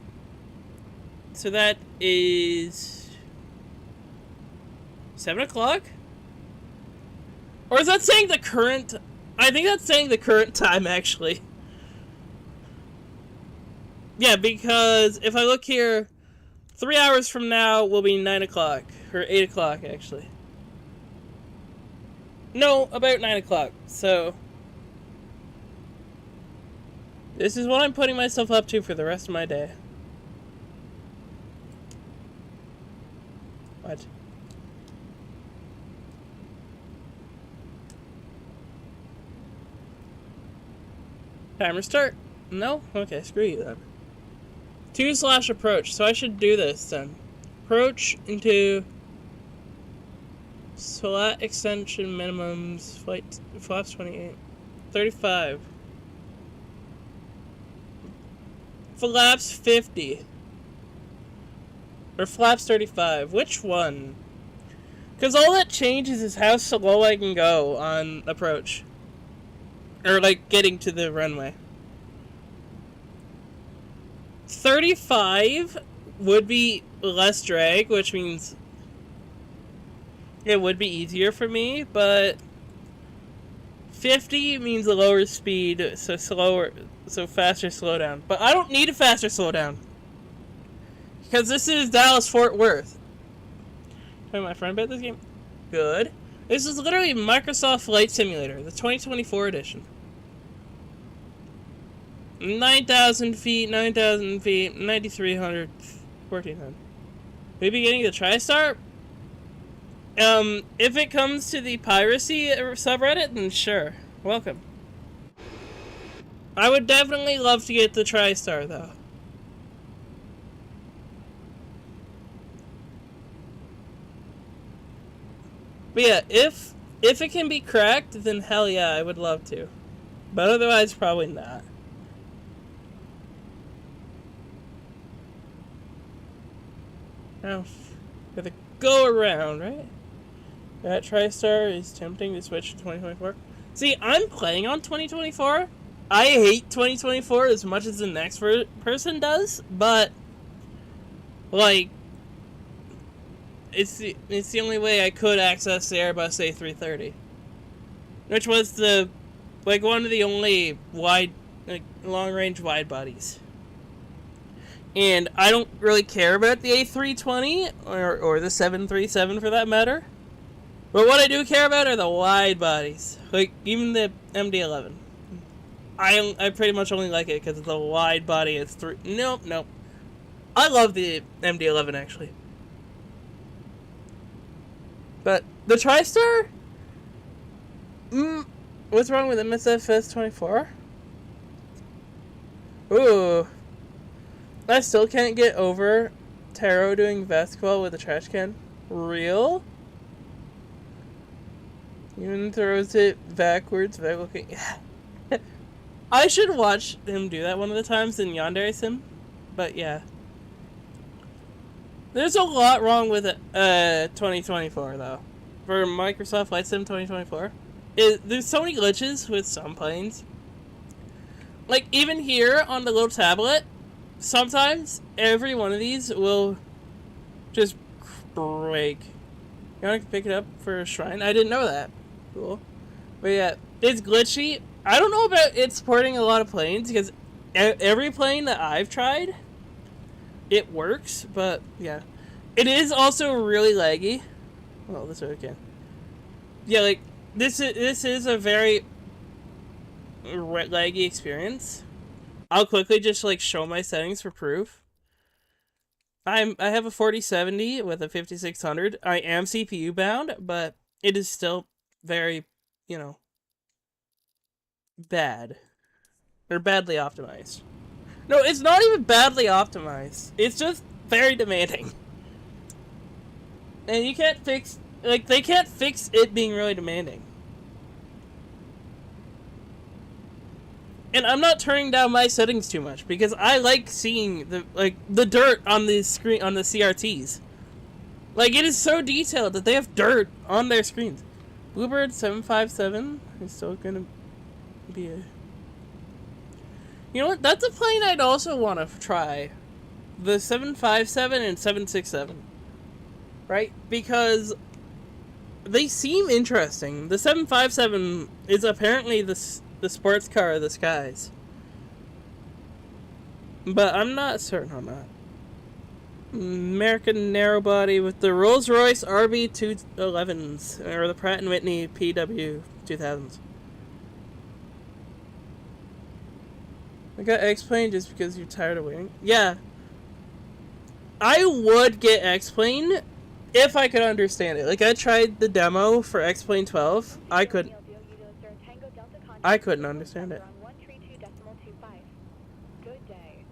So that is 7 o'clock? Or is that saying the current... I think that's saying the current time, actually. Yeah, because if I look here, 3 hours from now will be 9 o'clock. Or 8 o'clock, actually. No, about 9 o'clock. So, this is what I'm putting myself up to for the rest of my day. God. Timer start? No? Okay, screw you then. 2/approach, so I should do this then. Approach into slat extension minimums, flaps 28. 35. Flaps 50. Or flaps 35. Which one? Because all that changes is how slow I can go on approach. Or, like, getting to the runway. 35 would be less drag, which means it would be easier for me, but 50 means a lower speed, so faster slowdown. But I don't need a faster slowdown. Because this is Dallas-Fort Worth. Tell my friend about this game. Good. This is literally Microsoft Flight Simulator, the 2024 edition. 9,000 feet, 9,300, 1,400. Maybe getting the TriStar? If it comes to the piracy subreddit, then sure. Welcome. I would definitely love to get the TriStar, though. But yeah, if it can be cracked, then hell yeah, I would love to. But otherwise, probably not. Now, gotta go around, right? That TriStar is tempting to switch to 2024. See, I'm playing on 2024. I hate 2024 as much as the next person does, but like, it's the only way I could access the Airbus A330, which was one of the only long range wide bodies. And I don't really care about the A320 or the 737 for that matter. But what I do care about are the wide bodies. Like, even the Md-11. I pretty much only like it because it's a wide body. It's Nope. I love the Md-11, actually. But the TriStar? What's wrong with MSFS 24? Ooh. I still can't get over Taro doing basketball with a trash can. Real? Even throws it backwards by looking. I should watch him do that one of the times in Yandere Sim. But yeah. There's a lot wrong with 2024 though. For Microsoft Flight Sim 2024. There's so many glitches with some planes. Like even here on the little tablet, sometimes every one of these will just break. You want to pick it up for a shrine? I didn't know that. Cool. But yeah, it's glitchy. I don't know about it supporting a lot of planes because every plane that I've tried, it works. But yeah, it is also really laggy. Well, this way I can. Yeah, like this is a very laggy experience. I'll quickly just like show my settings for proof. I have a 4070 with a 5600. I am CPU bound, but it is still very, bad. Or badly optimized. No, it's not even badly optimized. It's just very demanding. And you can't fix, they can't fix it being really demanding. And I'm not turning down my settings too much because I like seeing the dirt on the screen on the CRTs. Like it is so detailed that they have dirt on their screens. Bluebird 757 is still gonna be a. You know what? That's a plane I'd also want to try. The 757 and 767. Right? Because they seem interesting. The 757 is apparently the sports car of the skies. But I'm not certain on that. American narrowbody with the Rolls-Royce RB211s, or the Pratt & Whitney PW 2000s. I got X-Plane just because you're tired of waiting. Yeah. I would get X-Plane if I could understand it. Like, I tried the demo for X-Plane 12. I couldn't understand it. Good day.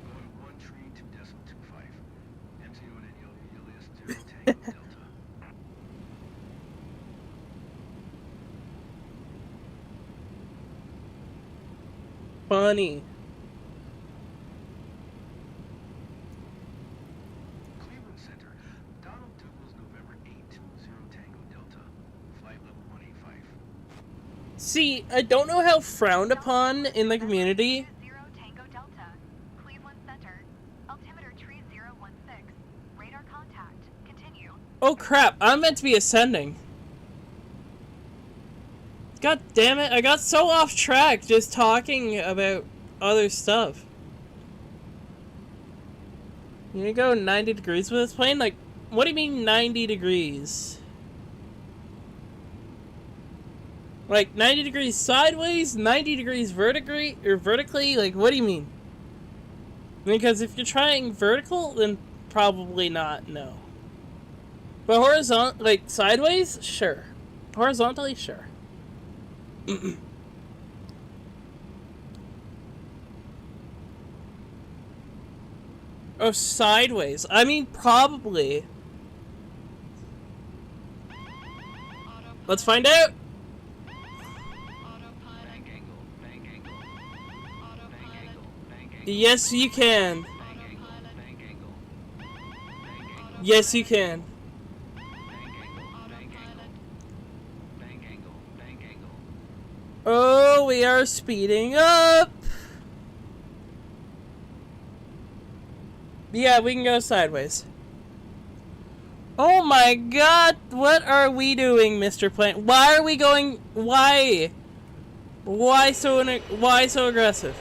Going 132.25. MTO and Julius 0 Tango Delta. Funny. Cleveland Center. Donald Douglas, November 820 Tango Delta. Flight level 185. See, I don't know how frowned upon in the community. 20 Tango Delta, Cleveland Center, altimeter tree 016, radar contact, continue. Oh crap, I'm meant to be ascending. God damn it, I got so off track just talking about other stuff. You go 90 degrees with this plane? Like, what do you mean 90 degrees? Like, 90 degrees sideways? 90 degrees vertically? Like, what do you mean? Because if you're trying vertical, then probably not, no. But horizontal, like, sideways? Sure. Horizontally? Sure. Oh, sideways. I mean, probably. Let's find out. Autopilot. Bank angle. Bank angle. Autopilot. Bank angle. Bank angle. Yes, you can. Bank angle. Bank angle. Bank angle. Yes, you can. Bank angle. Bank angle. Bank angle. Bank angle. Oh, we are speeding up. Yeah, we can go sideways. Oh my god, what are we doing, Mr. Plane? Why are we going... Why? Why so aggressive?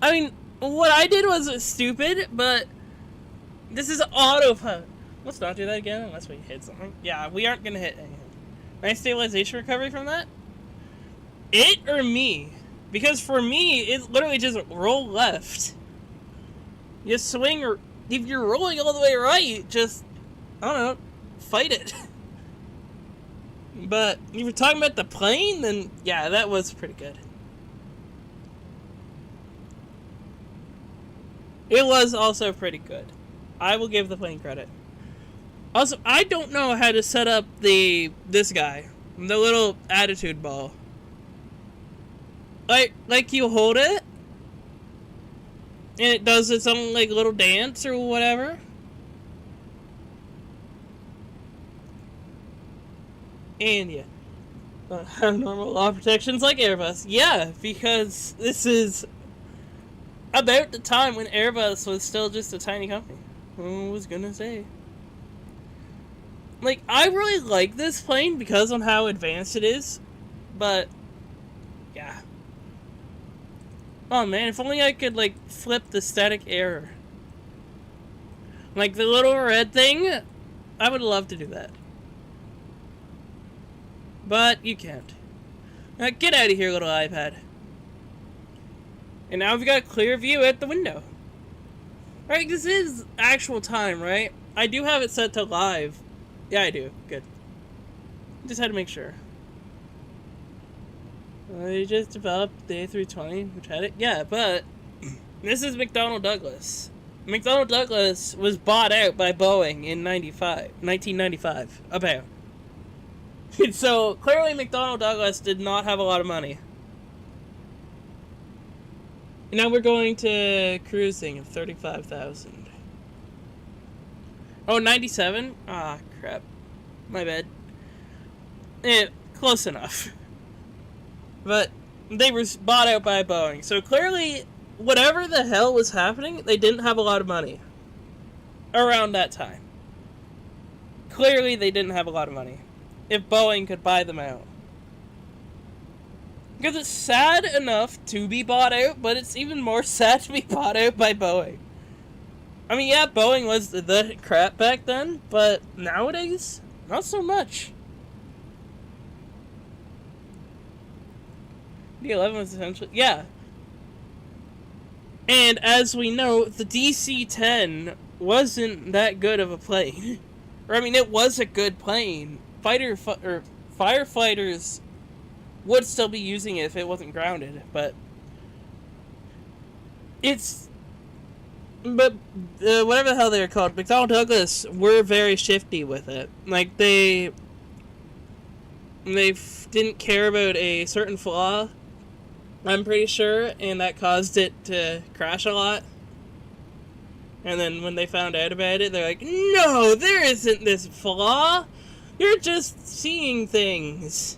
I mean, what I did was stupid, but this is autopilot. Let's not do that again unless we hit something. Yeah, we aren't gonna hit anything. Nice stabilization recovery from that? It or me? Because for me, it's literally just roll left. You swing, or if you're rolling all the way right, just, I don't know, fight it. But if you're talking about the plane, then yeah, that was pretty good. It was also pretty good. I will give the plane credit. Also, I don't know how to set up this guy, the little attitude ball. Like you hold it, and it does its own like little dance or whatever. And yeah, have normal law protections like Airbus. Yeah, because this is about the time when Airbus was still just a tiny company. Who was gonna say? Like, I really like this plane because on how advanced it is, but yeah. Oh man, if only I could like flip the static error. Like the little red thing, I would love to do that. But you can't. Now get out of here, little iPad. And now we've got a clear view at the window. Right, this is actual time, right? I do have it set to live. Yeah, I do. Good. Just had to make sure. They just developed the A320, which had it. Yeah, but this is McDonnell Douglas. McDonnell Douglas was bought out by Boeing in 1995. About. So, clearly McDonnell Douglas did not have a lot of money. And now we're going to cruising of 35,000. Oh, 97? Ah, crap. My bad. Close enough. But they were bought out by Boeing. So clearly, whatever the hell was happening, they didn't have a lot of money. Around that time. Clearly, they didn't have a lot of money. If Boeing could buy them out. Because it's sad enough to be bought out, but it's even more sad to be bought out by Boeing. I mean, yeah, Boeing was the crap back then, but nowadays, not so much. Md-11 was essentially, yeah. And as we know, the DC-10 wasn't that good of a plane. Or, I mean, it was a good plane. Firefighters would still be using it if it wasn't grounded, but whatever the hell they were called, McDonnell Douglas were very shifty with it. Like, they didn't care about a certain flaw, I'm pretty sure, and that caused it to crash a lot. And then when they found out about it, they're like, no, there isn't this flaw. You're just seeing things.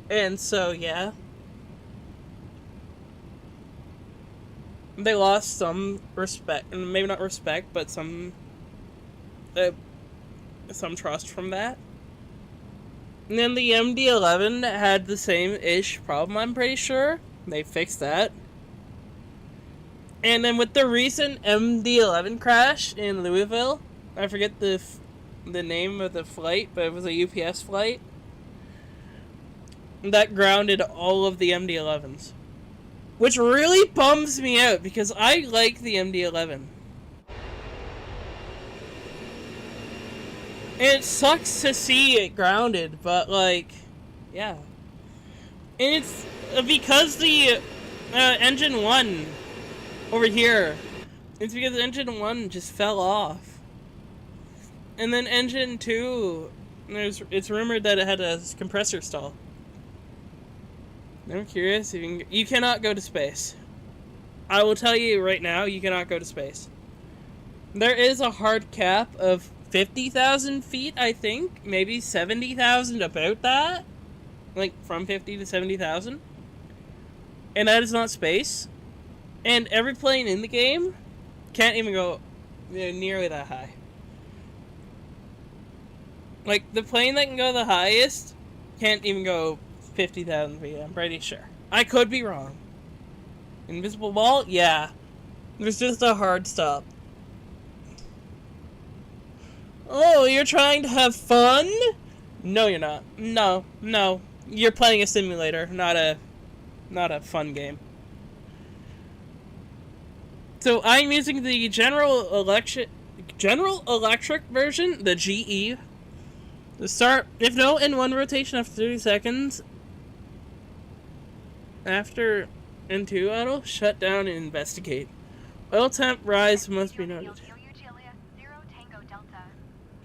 And so, yeah. They lost some respect, and maybe not respect, but some trust from that. And then the Md-11 had the same-ish problem, I'm pretty sure. They fixed that. And then with the recent Md-11 crash in Louisville, I forget the name of the flight, but it was a UPS flight. That grounded all of the Md-11s. Which really bums me out, because I like the Md-11. And it sucks to see it grounded, but, like, yeah. And it's because the engine 1 over here, it's because engine 1 just fell off. And then engine 2, it's rumored that it had a compressor stall. I'm curious if you cannot go to space. I will tell you right now, you cannot go to space. There is a hard cap of 50,000 feet, I think. Maybe 70,000, about that. Like, from 50 to 70,000. And that is not space. And every plane in the game can't even go nearly that high. Like, the plane that can go the highest can't even go 50,000 feet, I'm pretty sure. I could be wrong. Invisible wall? Yeah. There's just a hard stop. Oh, you're trying to have fun? No, you're not. No. You're playing a simulator, not a fun game. So I'm using the General Electric version, the GE. To start, if no, in one rotation after 30 seconds. After N2 auto, shut down and investigate. Oil temp rise must be noted.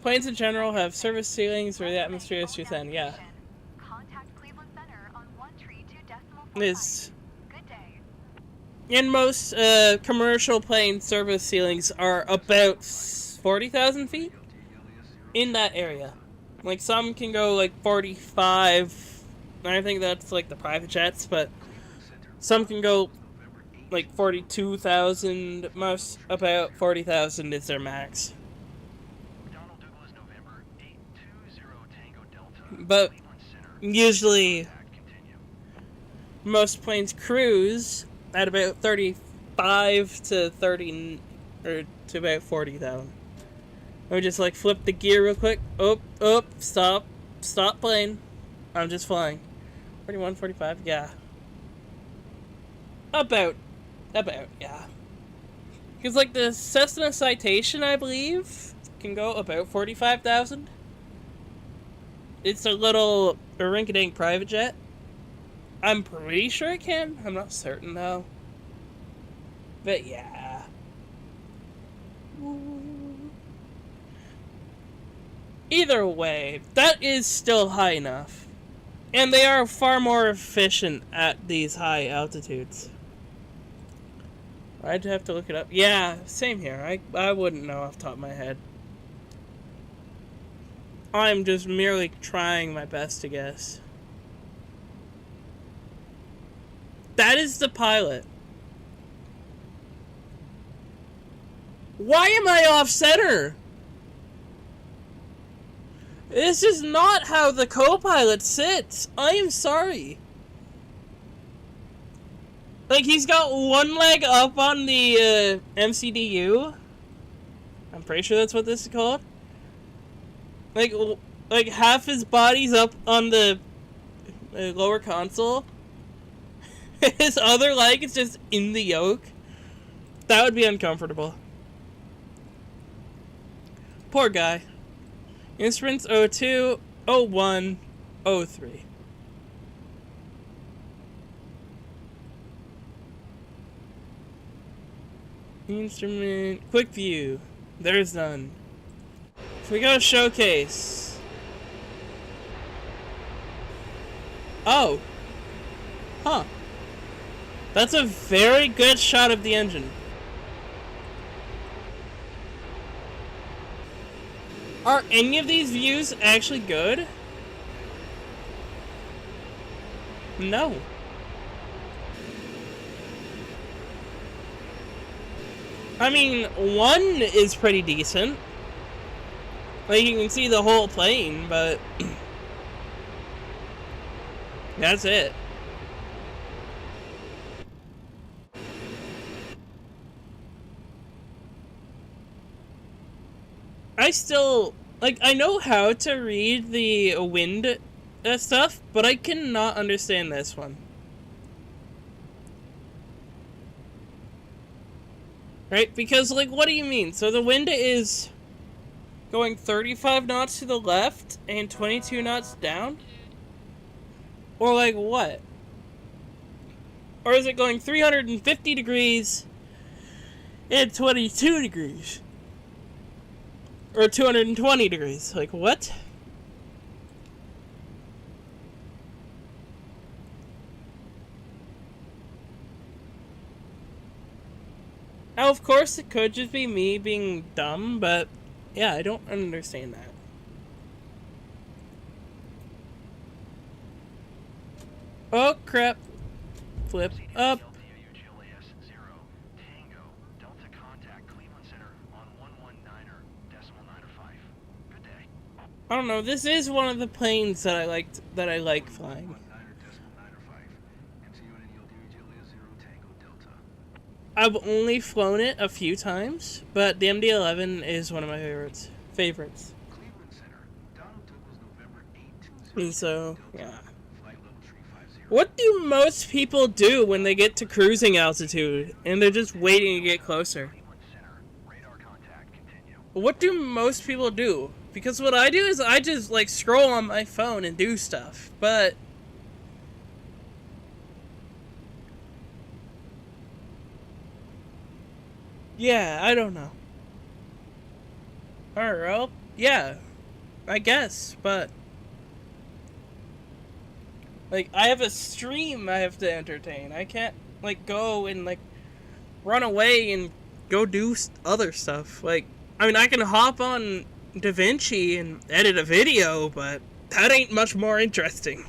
Planes in general have surface ceilings where the atmosphere is too thin. Yeah. Is in most commercial plane surface ceilings are about 40,000 feet in that area. Like, some can go like 45. I think that's like the private jets, but some can go like 42,000. Most about 40,000 is their max. But usually most planes cruise at about 35 to 30 or to about 40,000. I would just like flip the gear real quick. Oh, stop plane. I'm just flying. 41, 45, yeah. About, yeah. Because like the Cessna Citation, I believe, can go about 45,000. It's a little rinky-dink private jet. I'm pretty sure it can. I'm not certain though. But yeah. Either way, that is still high enough. And they are far more efficient at these high altitudes. I'd have to look it up. Yeah, same here. I wouldn't know off the top of my head. I'm just merely trying my best to guess. That is the pilot. Why am I off center? This is not how the co-pilot sits. I am sorry. Like, he's got one leg up on the MCDU. I'm pretty sure that's what this is called. Like half his body's up on the lower console. His other leg is just in the yoke. That would be uncomfortable. Poor guy. Instruments 02, 01, 03. Instrument, quick view. There's none. So we go to showcase. Oh. Huh. That's a very good shot of the engine. Are any of these views actually good? No. I mean, one is pretty decent. Like, you can see the whole plane, but that's it. I still, like, I know how to read the wind stuff, but I cannot understand this one. Right? Because, like, what do you mean? So the wind is going 35 knots to the left and 22 knots down? Or, like, what? Or is it going 350 degrees and 22 degrees? Or 220 degrees? Like, what? Now, of course, it could just be me being dumb, but yeah, I don't understand that. Oh, crap. Flip up. I don't know, this is one of the planes that I like flying. I've only flown it a few times, but the Md-11 is one of my favorites. And so, yeah. What do most people do when they get to cruising altitude and they're just waiting to get closer? What do most people do? Because what I do is I just, like, scroll on my phone and do stuff, but yeah, I don't know. Alright, well, yeah, I guess, but like, I have a stream I have to entertain. I can't, like, go and, like, run away and go do other stuff. Like, I mean, I can hop on DaVinci and edit a video, but that ain't much more interesting.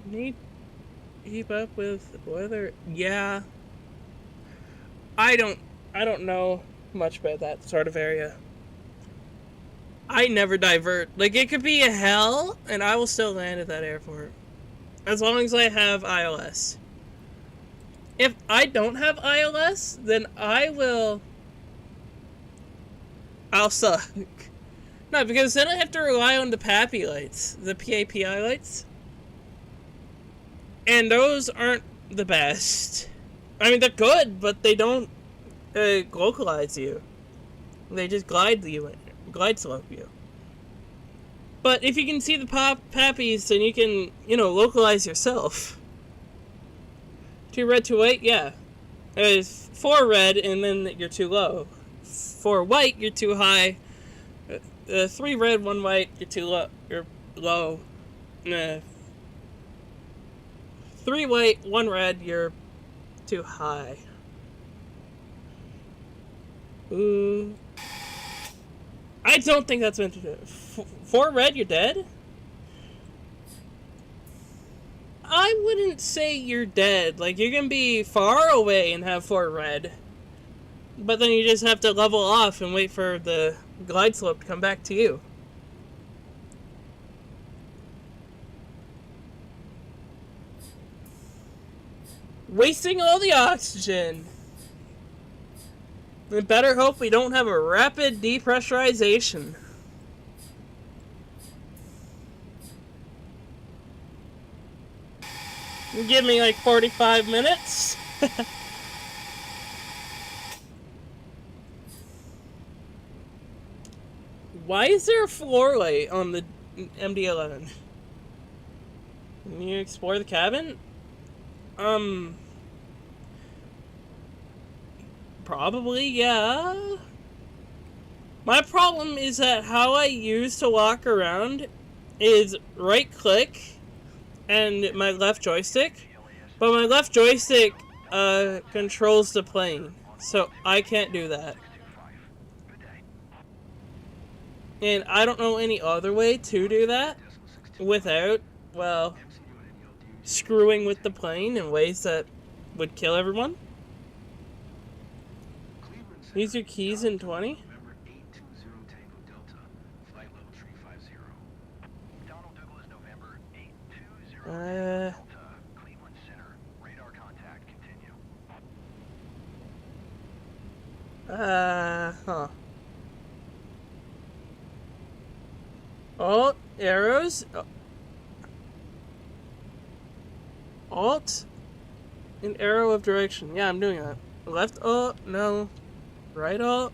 Need to keep up with weather. Yeah. I don't know much about that sort of area. I never divert. Like, it could be a hell, and I will still land at that airport. As long as I have ILS. If I don't have ILS, then I'll suck. No, because then I have to rely on the PAPI lights. The PAPI lights. And those aren't the best. I mean, they're good, but they don't localize you. They just glide slope you. But if you can see the PAPIs, then you can, localize yourself. 2 red, 2 white, yeah. There's 4 red, and then you're too low. 4 white, you're too high. 3 red, 1 white, you're too low. You're low. 3 white, 1 red, you're too high. Ooh. I don't think that's meant to do. 4 red, you're dead? I wouldn't say you're dead. Like, you can be far away and have 4 red. But then you just have to level off and wait for the glide slope to come back to you. Wasting all the oxygen. We better hope we don't have a rapid depressurization. Give me like 45 minutes. Why is there a floor light on the Md-11? Can you explore the cabin? Probably, yeah. My problem is that how I use to walk around is right click and my left joystick. But my left joystick controls the plane, so I can't do that. And I don't know any other way to do that without, well, screwing with the plane in ways that would kill everyone. Use your keys in 20? Cleveland Center. Radar contact. Continue. Huh. Alt, arrows. Alt, an arrow of direction. Yeah, I'm doing that. Left alt, no. Right alt.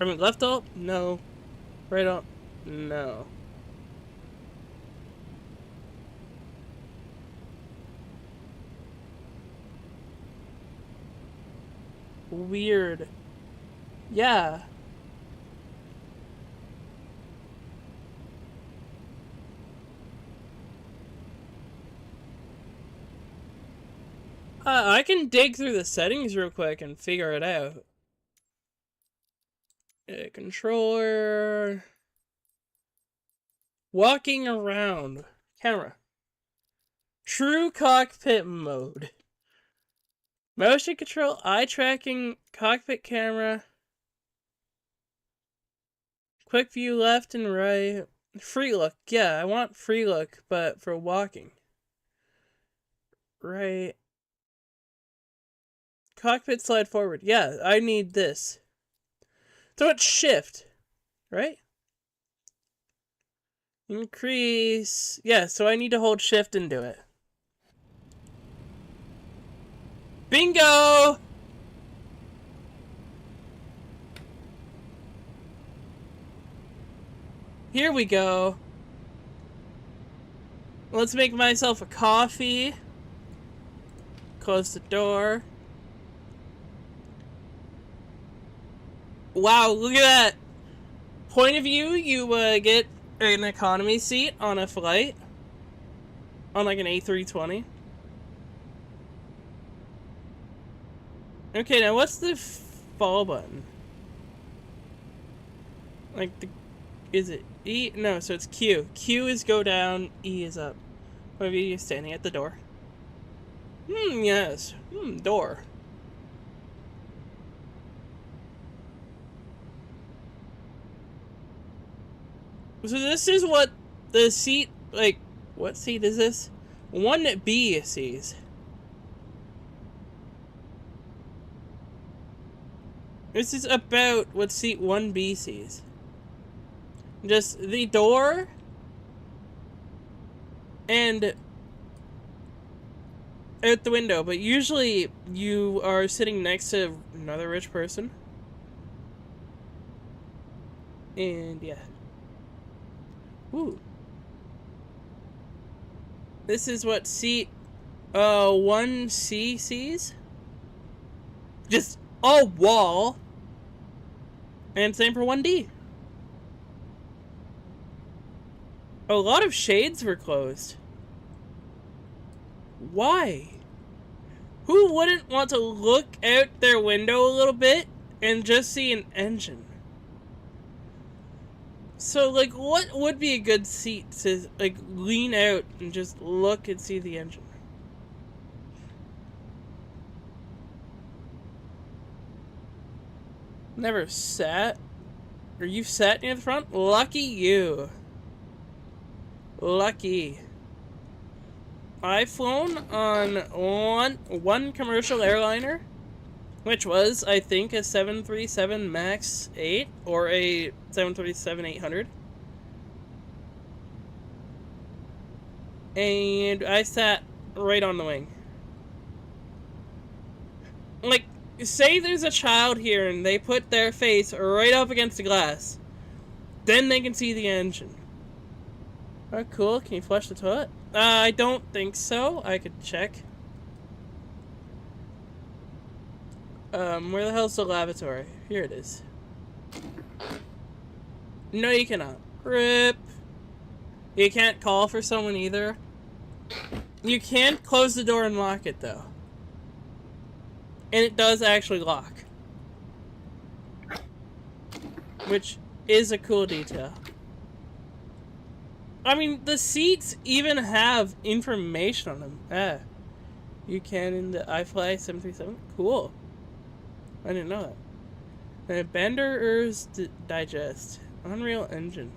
I mean, left alt, no. Right alt, no. Weird. Yeah. I can dig through the settings real quick and figure it out. Controller. Walking around. Camera. True cockpit mode. Motion control, eye tracking, cockpit camera. Quick view left and right. Free look. Yeah, I want free look, but for walking. Right. Cockpit slide forward. Yeah, I need this. So it's shift, right? Increase. Yeah, so I need to hold shift and do it. Bingo! Here we go. Let's make myself a coffee. Close the door. Wow, look at that. Point of view, you get an economy seat on a flight. On like an A320. Okay, now what's the fall button? Like the... Is it E? No, so it's Q. Q is go down, E is up. Maybe you're standing at the door. Yes. Door. So this is what the seat, like, what seat is this? 1B sees. This is about what seat 1B sees. Just the door and out the window, but usually you are sitting next to another rich person. And yeah. Ooh. This is what seat 1C sees. Just a wall. And same for 1D. A lot of shades were closed. Why? Who wouldn't want to look out their window a little bit and just see an engine? So, like, what would be a good seat to, like, lean out and just look and see the engine? Never sat? Or you've sat near the front? Lucky you. Lucky. I've flown on one commercial airliner, which was, I think, a 737 MAX 8 or a 737-800. And I sat right on the wing. Like, say there's a child here and they put their face right up against the glass. Then they can see the engine. Oh, cool. Can you flush the toilet? I don't think so. I could check. Where the hell's the lavatory? Here it is. No, you cannot. RIP. You can't call for someone either. You can't close the door and lock it, though. And it does actually lock. Which is a cool detail. I mean, the seats even have information on them. Ah. You can in the iFly 737? Cool. I didn't know that. And Bender's Digest. Unreal Engine.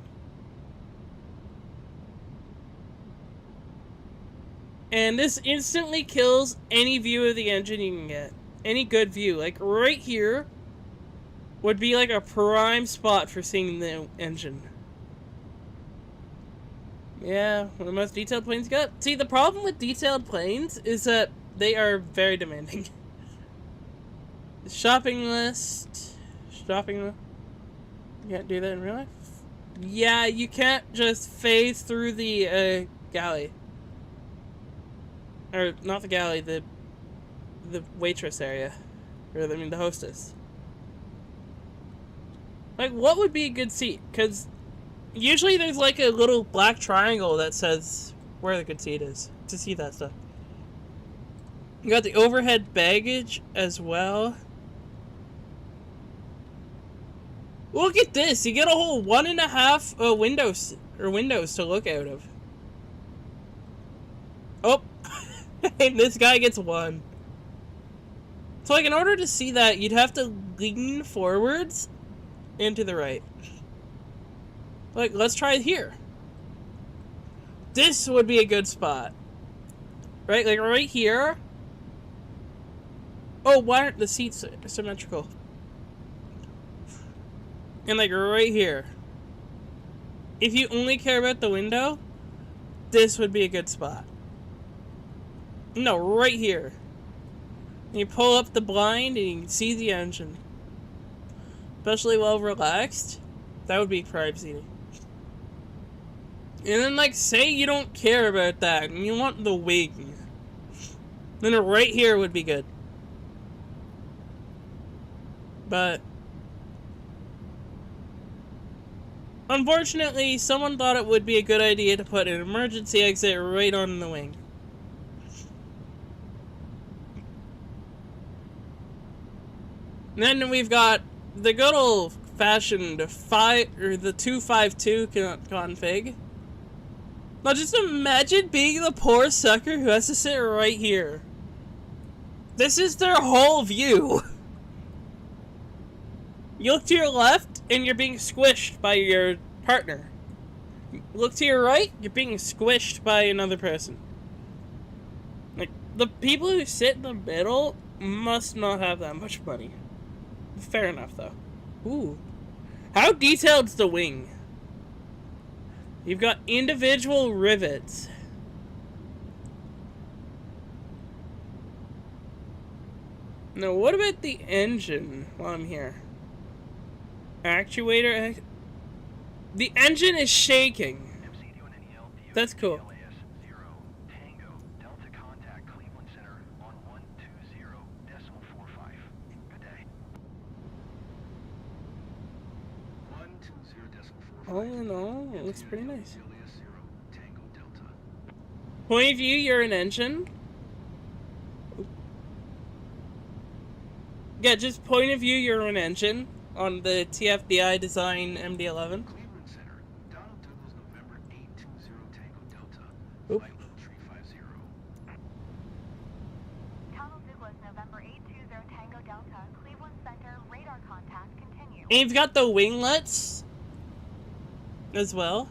And this instantly kills any view of the engine you can get. Any good view. Like, right here would be like a prime spot for seeing the engine. Yeah, one of the most detailed planes you got. See, the problem with detailed planes is that they are very demanding. Shopping list. Shopping list. You can't do that in real life? Yeah, you can't just phase through the galley. Or, not the galley, the waitress area. Or, I mean, the hostess. Like, what would be a good seat? Because usually there's like a little black triangle that says where the good seat is. To see that stuff. You got the overhead baggage as well. Look at this! You get a whole 1.5 windows to look out of. Oh! And this guy gets one. So, like, in order to see that, you'd have to lean forwards and to the right. Like, let's try it here. This would be a good spot. Right? Like, right here. Oh, why aren't the seats symmetrical? And, like, right here. If you only care about the window, this would be a good spot. No, right here. You pull up the blind and you can see the engine. Especially while relaxed. That would be prime seating. And then, like, say you don't care about that and you want the wing. Then right here would be good. But unfortunately, someone thought it would be a good idea to put an emergency exit right on the wing. And then we've got the good old fashioned the 252 config. Now just imagine being the poor sucker who has to sit right here. This is their whole view. You look to your left and you're being squished by your partner. You look to your right, you're being squished by another person. Like, the people who sit in the middle must not have that much money. Fair enough, though. Ooh. How detailed's the wing? You've got individual rivets. Now, what about the engine while I'm here? Actuator. The engine is shaking. That's cool. All in all, it looks pretty nice. Point of view, you're an engine. Yeah, just point of view, you're an engine on the TFDI design Md-11. Oop. And you've got the winglets as well.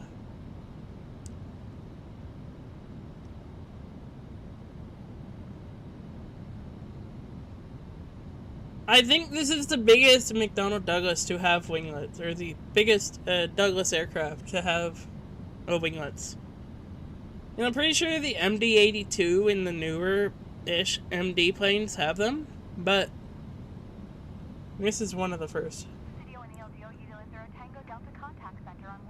I think this is the biggest McDonnell Douglas to have winglets, or the biggest Douglas aircraft to have winglets. And I'm pretty sure the MD-82 and the newer-ish MD planes have them, but this is one of the first. Studio and ELDO Utilize 0 Tango Delta Contact Center on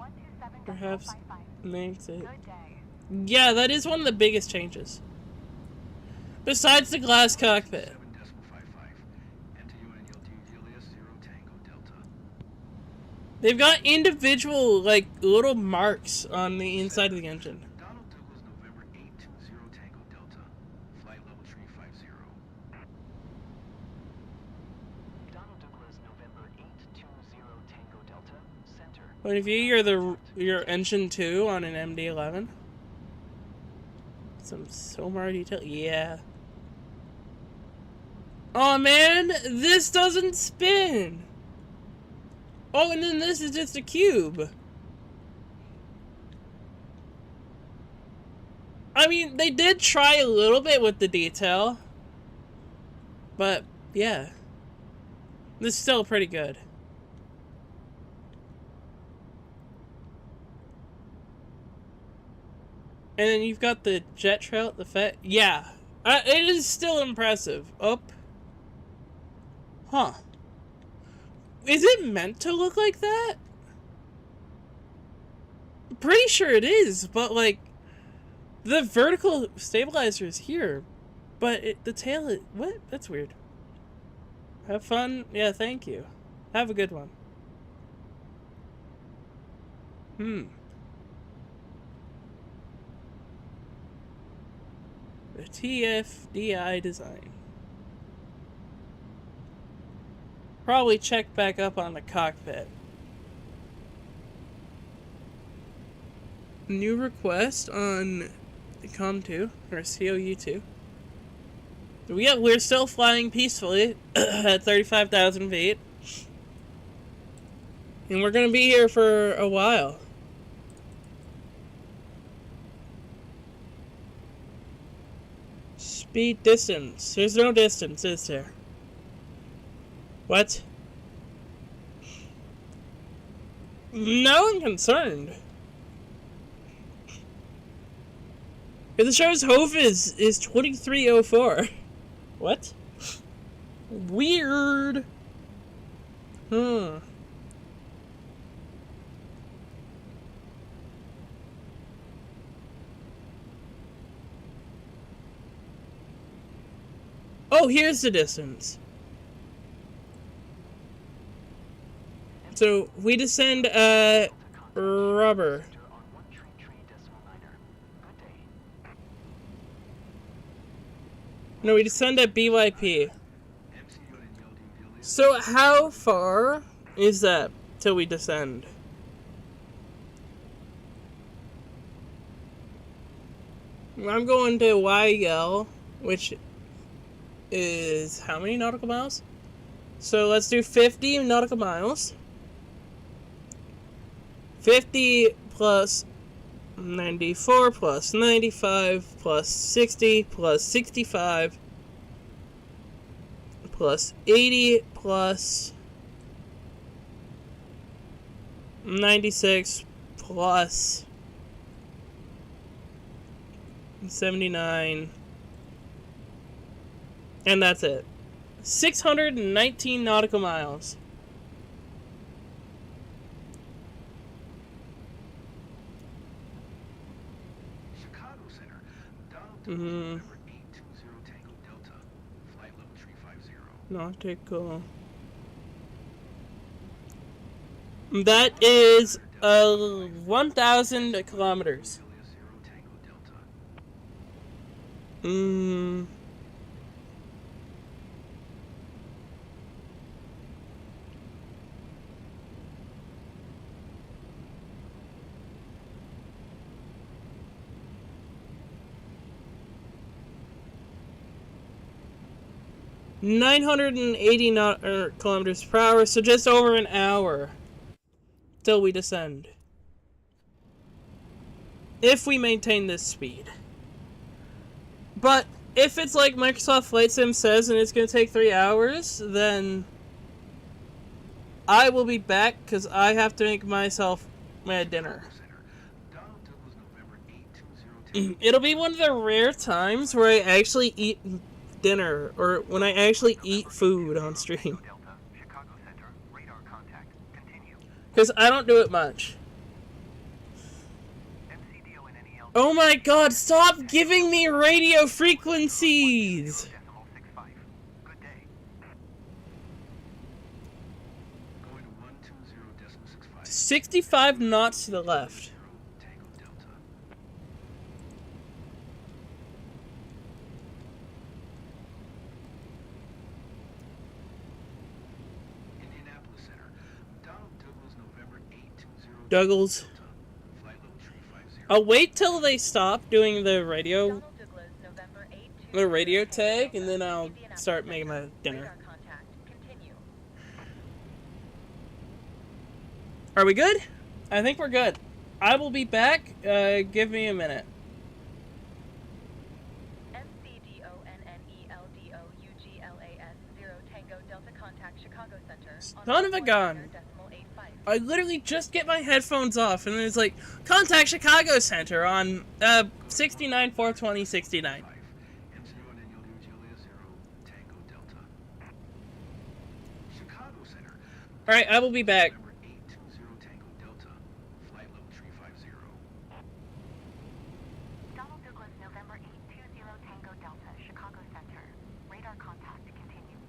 127.55. Perhaps makes it. Good day. Yeah, that is one of the biggest changes. Besides the glass cockpit. 7.55. MTU and LD Julius 0 Tango Delta. They've got individual, like, little marks on the inside of the engine. Donald Douglas November 820 Tango Delta. Flight level 350. Donald Douglas, November 820 Tango Delta, center. But if your engine 2 on an MD-11. So more detail. Yeah. Oh man, this doesn't spin. Oh, and then this is just a cube. I mean, they did try a little bit with the detail. But, yeah. This is still pretty good. And then you've got the jet trail, yeah. It is still impressive. Up. Huh. Is it meant to look like that? Pretty sure it is, but like, the vertical stabilizer is here, but the tail is, what? That's weird. Have fun. Yeah, thank you. Have a good one. The TFDI design. Probably check back up on the cockpit. New request on COM2 or COU2. Yeah, we're still flying peacefully at 35,000 feet. And we're gonna be here for a while. Speed distance. There's no distance, is there? What? Now I'm concerned. It shows HOF is 2304. What? Weird. Oh, here's the distance. So we descend at rubber. No, we descend at BYP. So how far is that till we descend? I'm going to YL, which is how many nautical miles? So let's do 50 nautical miles. 50 plus 94 plus 95 plus 60 plus 65 plus 80 plus 96 plus 79, and that's it. 619 nautical miles. Chicago Center. Donald Douglas November 820 Tango Delta. Flight level 350. Nautical. That is 1,000 kilometers. Julius 0 Tango Delta. 980 kilometers per hour, so just over an hour till we descend. If we maintain this speed. But if it's like Microsoft Flight Sim says and it's going to take 3 hours, then I will be back because I have to make myself my dinner. Center. Donald Douglas November 820 It'll be one of the rare times where I actually eat dinner, or when I actually eat food on stream. Delta, Chicago Center, radar contact. Continue. Because I don't do it much. MCDO and NEL. Oh my god, stop giving me radio frequencies! 0.65. Good day. Going to 120.65. 65 knots to the left. Tango Delta. Indianapolis Center. Donald Douglas, November 820. Douglas. Flight level 350. I'll wait till they stop doing the radio, Donald Douglas, November 8, the radio tag, and then I'll start making my dinner. radar contact. Continue. Are we good? I think we're good. I will be back. Give me a minute. MCDONNELDOUGLAS 0 Tango Delta contact Chicago Center. Son of a gun. I literally just get my headphones off, and then it's like, contact Chicago Center on 69 420 69. MCDO and NEL UGLA 0 Tango Delta. Chicago Center. Alright, I will be back. November 820 Tango Delta. Flight level 350. Donald Douglas, November 820 Tango Delta, Chicago Center. Radar contact. Continue.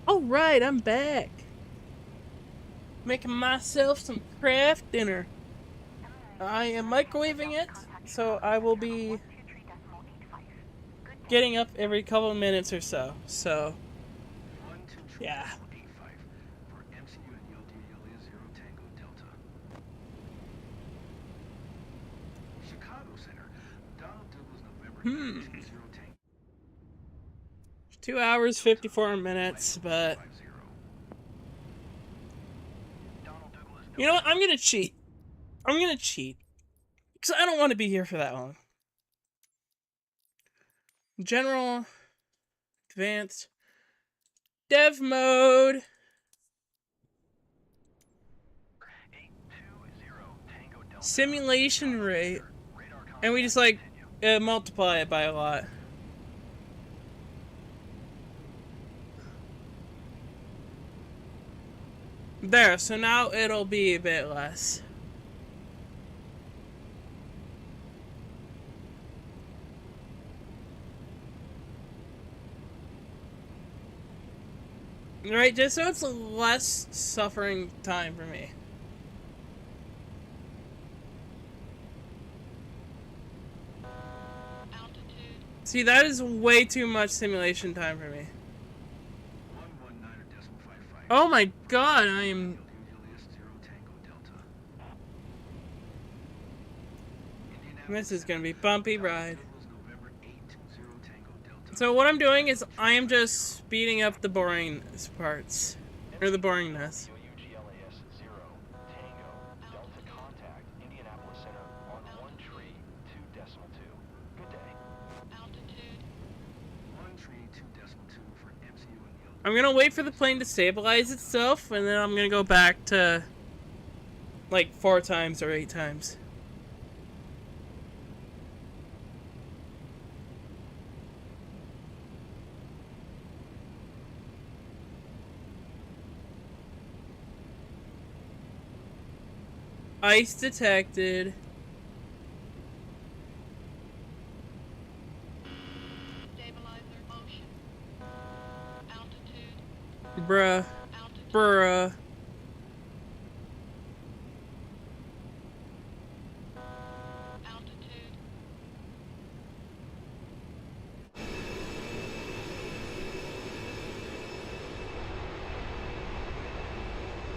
Alright, I'm back. Making myself some craft dinner. I am microwaving it, so I will be getting up every couple of minutes or so. So, yeah. 123.85 for MCU and UGLA 0 Tango Delta. Chicago Center. Donald Douglas, November 820 Tango. 2 hours, 54 minutes, but... Donald Douglas, You know what? I'm gonna cheat. I'm gonna cheat. Because I don't want to be here for that long. General. Advanced. Dev mode. 820 Tango Delta. Simulation rate. Radar contact. And we just like multiply it by a lot. There, so now it'll be a bit less. Right, just so it's less suffering time for me. Altitude. See, that is way too much simulation time for me. 119.55. Oh my god, I am... UGLA 0 Tango Delta. This is gonna be a bumpy ride. November 820 Tango Delta. So what I'm doing is I am just speeding up the boring parts. Or the boringness. UGLAS 0 Tango I'm gonna wait for the plane to stabilize itself, and then I'm gonna go back to like 4 times or 8 times. Ice detected. Stabilizer motion. Altitude. Bruh. Altitude. Bruh. Altitude.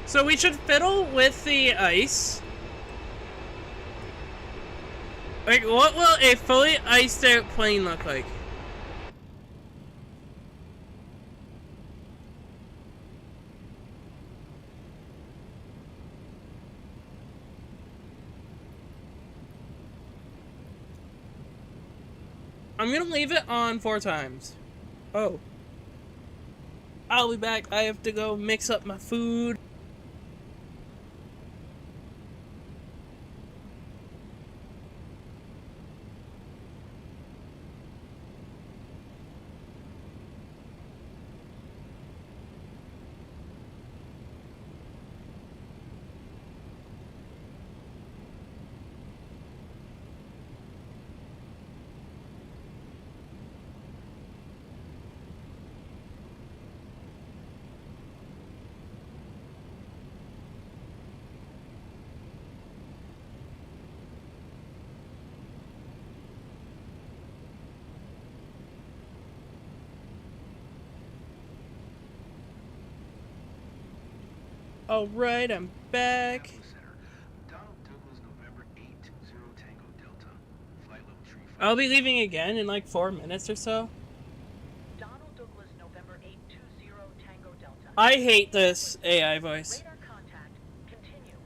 So we should fiddle with the ice. Like, what will a fully iced out plane look like? I'm gonna leave it on 4 times. Oh. I'll be back. I have to go mix up my food. Alright, I'm back. Center. Donald Douglas, November 8, 0 Tango Delta. Flight level tree. I'll be leaving again in like 4 minutes or so. Donald Douglas, November 820 Tango Delta. I hate this AI voice. Radar contact. Continue.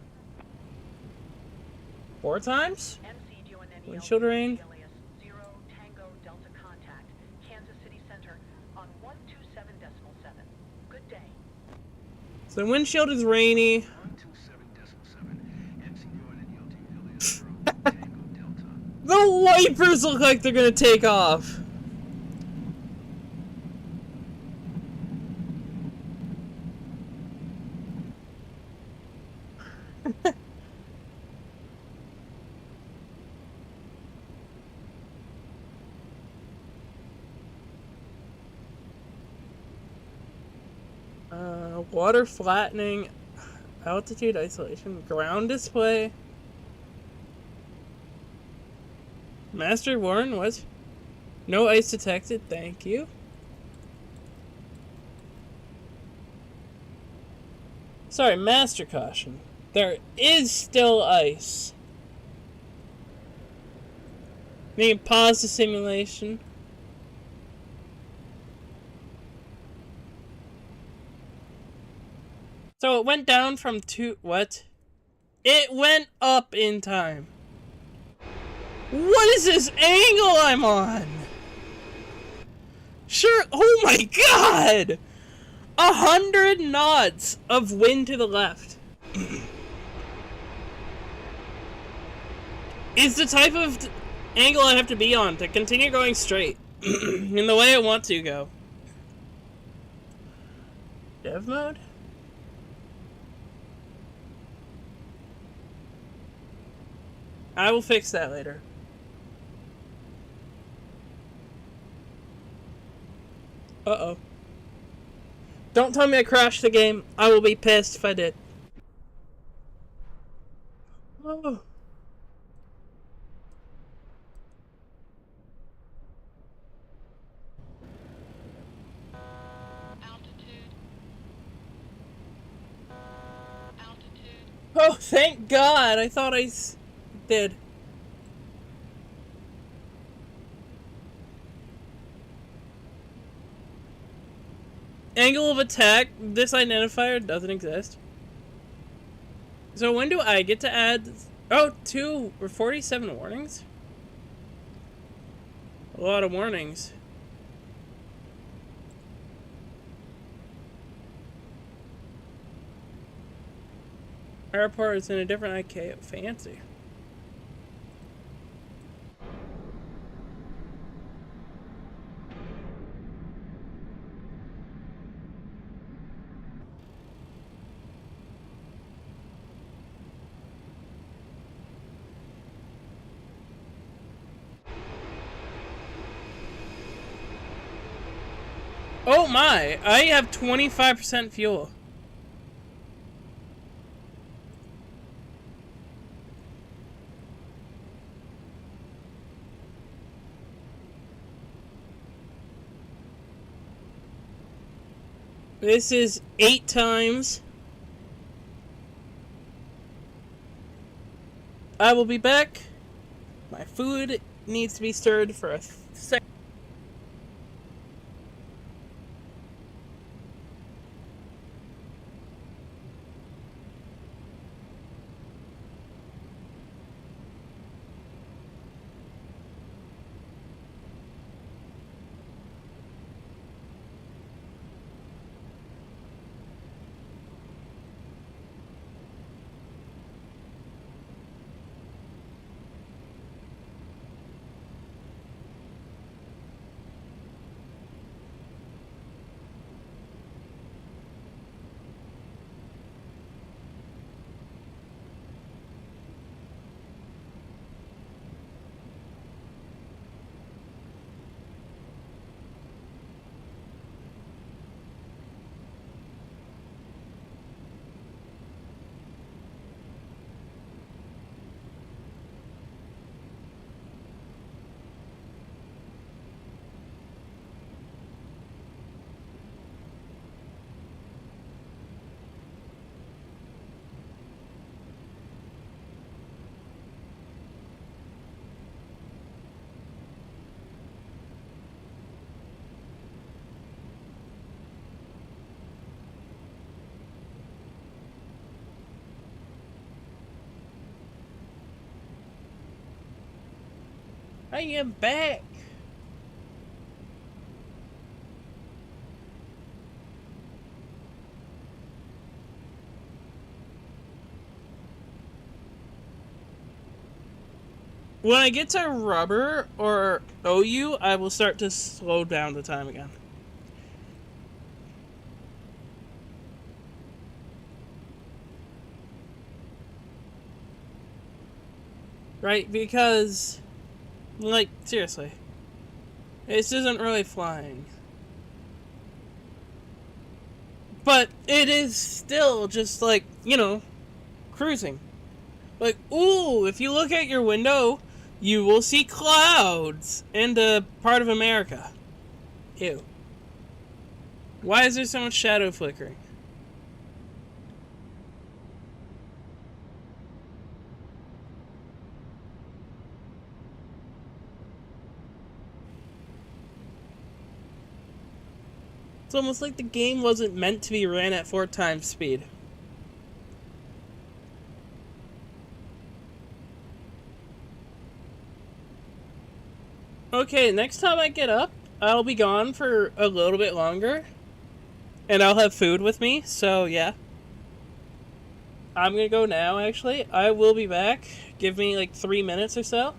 4 times? MC Windshield rain. alias 0 Tango Delta contact. Kansas City Center on 127.7. Good day. So the windshield is rainy. 127.7. MC alias 0 Tango Delta. The wipers look like they're gonna take off. Water flattening, altitude isolation, ground display. Master Warren, what? No ice detected, thank you. Sorry, master caution. There is still ice. You can pause the simulation. So it went down from 2... What? It went up in time. What is this angle I'm on? Sure. Oh my god! 100 knots of wind to the left. Is the type of angle I have to be on to continue going straight in the way I want to go. Dev mode? I will fix that later. Uh-oh. Don't tell me I crashed the game. I will be pissed if I did. Oh. Altitude. Altitude. Oh, thank God. I thought I did. Angle of attack. This identifier doesn't exist. So when do I get to add... Oh, 2 or 47 warnings? A lot of warnings. Airport is in a different IK. Fancy. Oh my! I have 25% fuel. This is 8 times. I will be back. My food needs to be stirred for a second. I am back. When I get to rubber or OU, I will start to slow down the time again. Right? Because, like, seriously. This isn't really flying. But it is still just like, you know, cruising. Like, ooh, if you look at your window, you will see clouds and a part of America. Ew. Why is there so much shadow flickering? It's almost like the game wasn't meant to be ran at 4 times speed. Okay, next time I get up, I'll be gone for a little bit longer. And I'll have food with me, so yeah. I'm gonna go now, actually. I will be back. Give me like 3 minutes or so.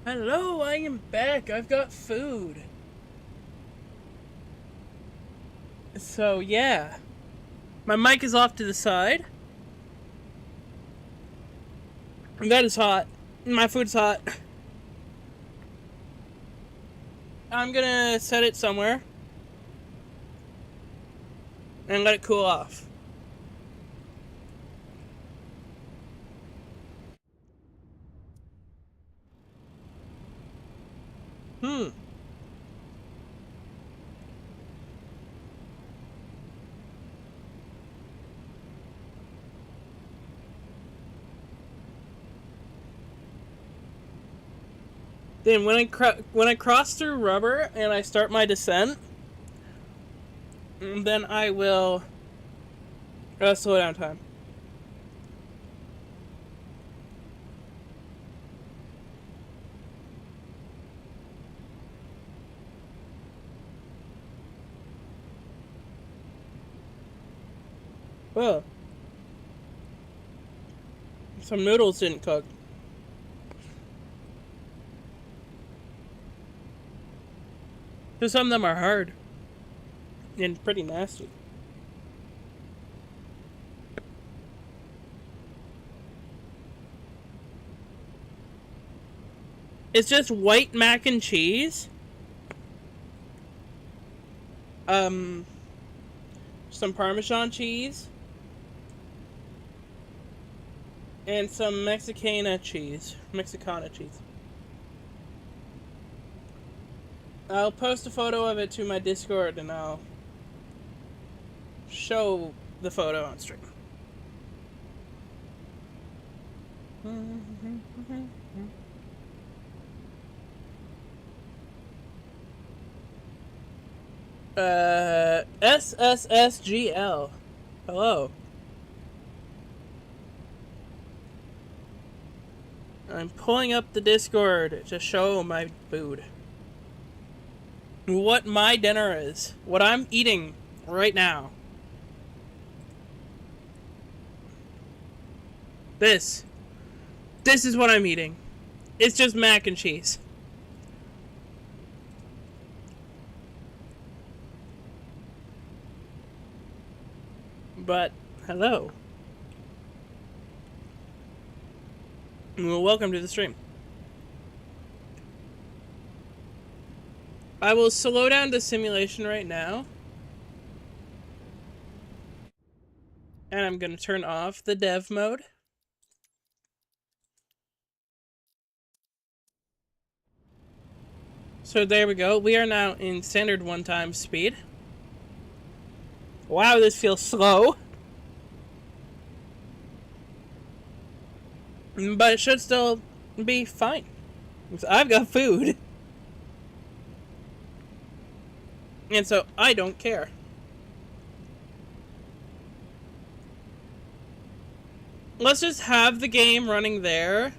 Hello, I am back. I've got food. So, yeah. My mic is off to the side. That is hot. My food's hot. I'm gonna set it somewhere and let it cool off. Then when I cross through rubber and I start my descent, then I will slow down time. Well, some noodles didn't cook. Because some of them are hard and pretty nasty. It's just white mac and cheese. Some Parmesan cheese. And some Mexicana cheese. I'll post a photo of it to my Discord and I'll show the photo on stream. SSSGL. Hello. I'm pulling up the Discord to show my food. What my dinner is. What I'm eating right now. This is what I'm eating. It's just mac and cheese. But, hello. Well, welcome to the stream. I will slow down the simulation right now. And I'm going to turn off the dev mode. So there we go. We are now in standard 1x speed. Wow, this feels slow. But it should still be fine. Because I've got food. And so I don't care. Let's just have the game running there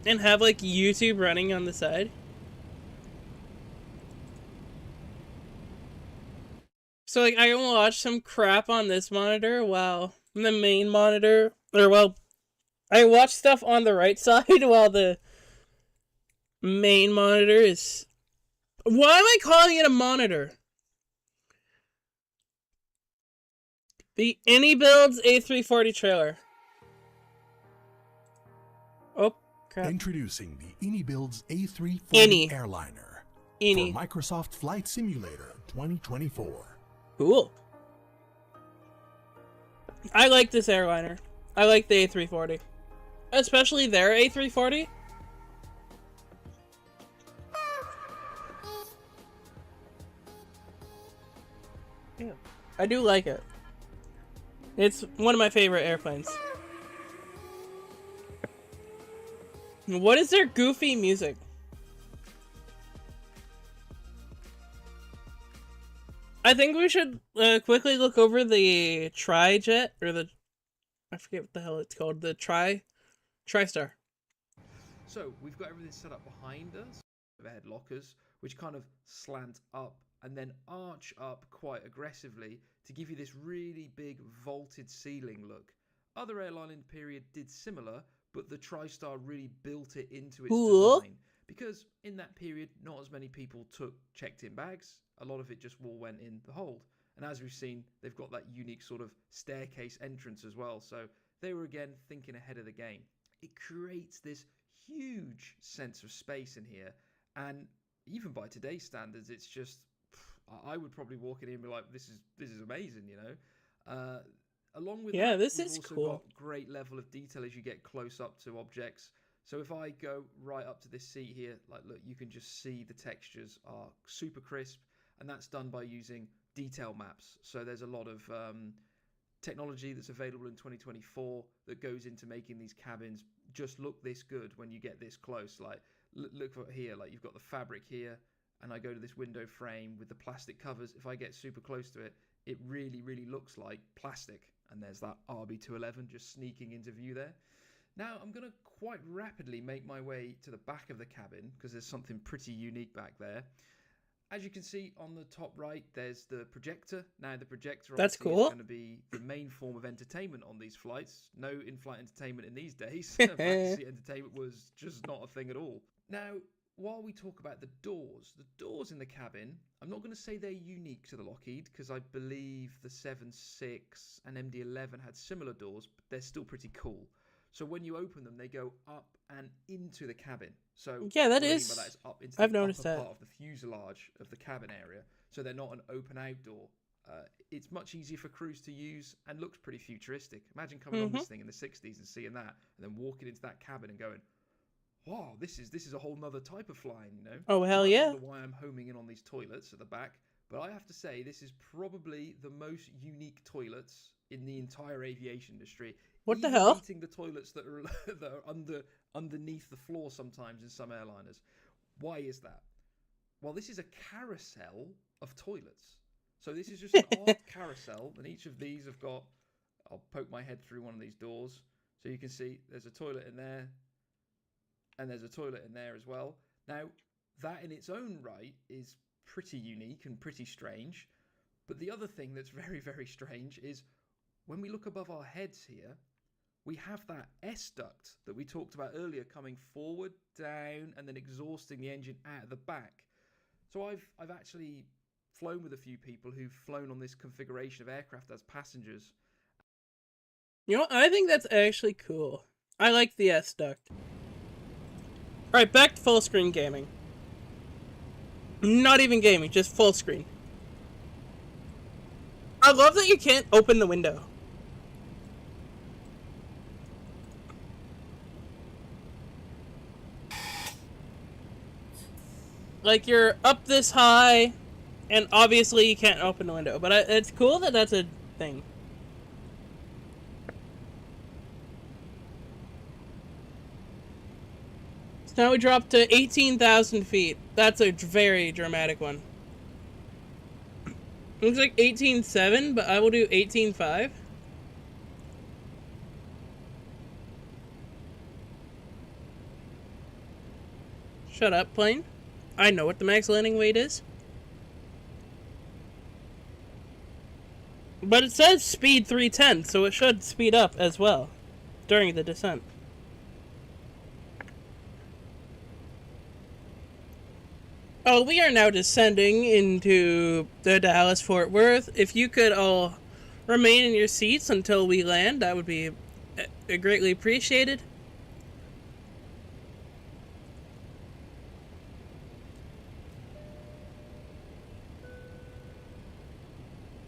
and have like YouTube running on the side. So like I can watch some crap on this monitor while the main monitor, or well, I watch stuff on the right side while the main monitor is... Why am I calling it a monitor? The Anybuilds A340 trailer. Oh, crap. Introducing the Anybuilds A340 airliner for Microsoft Flight Simulator 2024. Cool. I like this airliner. I like the A340. Especially their A340. Yeah, I do like it. It's one of my favorite airplanes. What is their goofy music? I think we should quickly look over the Tri-Jet, or the... I forget what the hell it's called. The TriStar. So, we've got everything set up behind us. Overhead lockers, which kind of slant up and then arch up quite aggressively to give you this really big vaulted ceiling look. Other airline in the period did similar, but the TriStar really built it into its design, because in that period, not as many people checked in bags. A lot of it just all went in the hold. And as we've seen, they've got that unique sort of staircase entrance as well. So they were again thinking ahead of the game. It creates this huge sense of space in here. And even by today's standards, it's just, I would probably walk in here and be like, this is amazing, you know. Along with that, this we've is also cool. got great level of detail as you get close up to objects. So if I go right up to this seat here, like look, you can just see the textures are super crisp, and that's done by using detail maps. So there's a lot of technology that's available in 2024 that goes into making these cabins just look this good when you get this close. Like look here, like you've got the fabric here, and I go to this window frame with the plastic covers. If I get super close to it, it really, really looks like plastic. And there's that RB211 just sneaking into view there. Now I'm going to quite rapidly make my way to the back of the cabin because there's something pretty unique back there. As you can see on the top right, there's the projector. Now the projector That's obviously cool. is going to be the main form of entertainment on these flights. No in-flight entertainment in these days. Backseat entertainment was just not a thing at all. Now, while we talk about the doors in the cabin, I'm not going to say they're unique to the Lockheed because I believe the 7.6 and Md-11 had similar doors, but they're still pretty cool. So when you open them, they go up and into the cabin. So yeah, that what I mean is. by that is up into I've the noticed upper that. part of the fuselage of the cabin area. So they're not an open out door. It's much easier for crews to use and looks pretty futuristic. Imagine coming on this thing in the 60s and seeing that, and then walking into that cabin and going, wow, this is a whole nother type of flying, you know? Oh, hell You might yeah. wonder why I'm homing in on these toilets at the back, but I have to say this is probably the most unique toilets in the entire aviation industry. What the Even hell? beating the toilets that are that are underneath the floor sometimes in some airliners. Why is that? Well, this is a carousel of toilets. So this is just an arched carousel, and each of these have got. I'll poke my head through one of these doors, so you can see there's a toilet in there. And there's a toilet in there as well. Now, that in its own right is pretty unique and pretty strange. But the other thing that's very, very strange is when we look above our heads here, we have that S duct that we talked about earlier coming forward, down, and then exhausting the engine out of the back. So I've actually flown with a few people who've flown on this configuration of aircraft as passengers. You know, I think that's actually cool. I like the S duct. Alright, back to full screen gaming. Not even gaming, just full screen. I love that you can't open the window. Like, you're up this high, and obviously you can't open the window. But it's cool that that's a thing. Now we drop to 18,000 feet. That's a very dramatic one. Looks like 18.7, but I will do 18.5. Shut up, plane. I know what the max landing weight is. But it says speed 310, so it should speed up as well during the descent. Oh, we are now descending into the Dallas-Fort Worth. If you could all remain in your seats until we land, that would be greatly appreciated.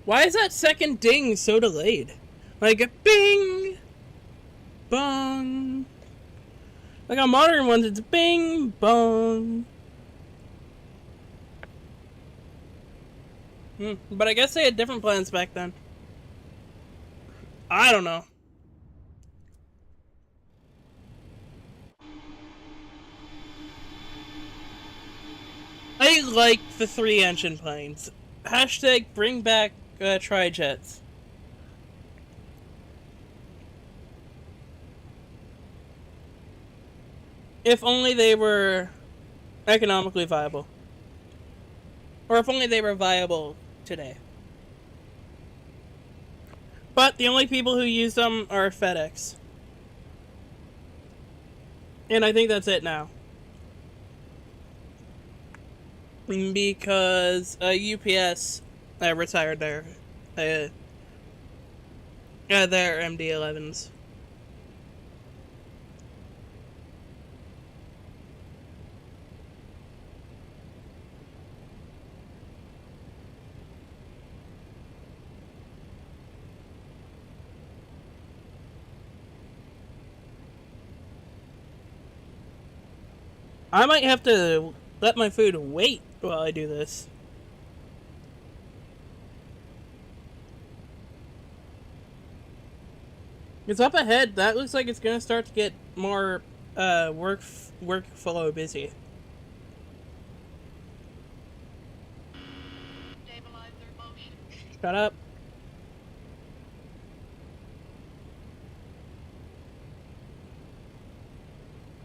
Why is that second ding so delayed? Like a bing, bong. Like on modern ones, it's bing, bong. But I guess they had different plans back then. I don't know. I like the 3-engine planes. Hashtag bring back tri-jets. If only they were economically viable. Or if only they were viable today. But the only people who use them are FedEx. And I think that's it now. because UPS retired their MD-11s. I might have to let my food wait while I do this. It's up ahead. That looks like it's gonna start to get more workflow busy. Stabilizer motion. Shut up.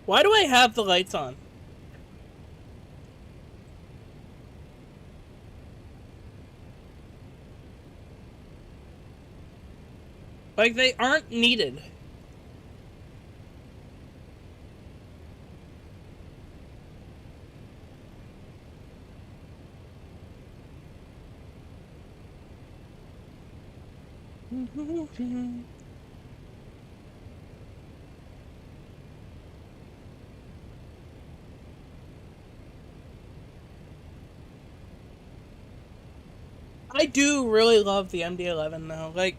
Why do I have the lights on? Like, they aren't needed. I do really love the MD-11 though. Like,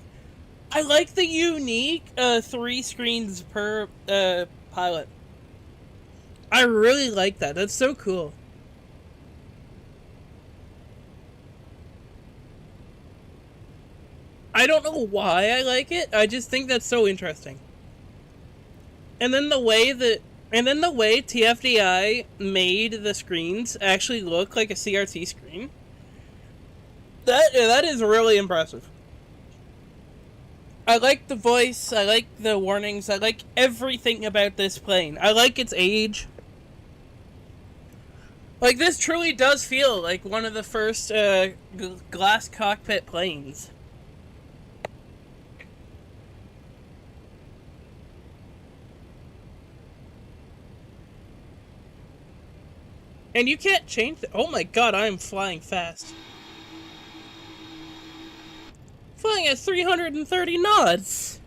I like the unique 3 screens per pilot. I really like that. That's so cool. I don't know why I like it. I just think that's so interesting. And then the way TFDI made the screens actually look like a CRT screen. That is really impressive. I like the voice, I like the warnings, I like everything about this plane. I like its age. Like, this truly does feel like one of the first glass cockpit planes. And you can't change it. Oh my god, I am flying fast. Flying at 330 knots.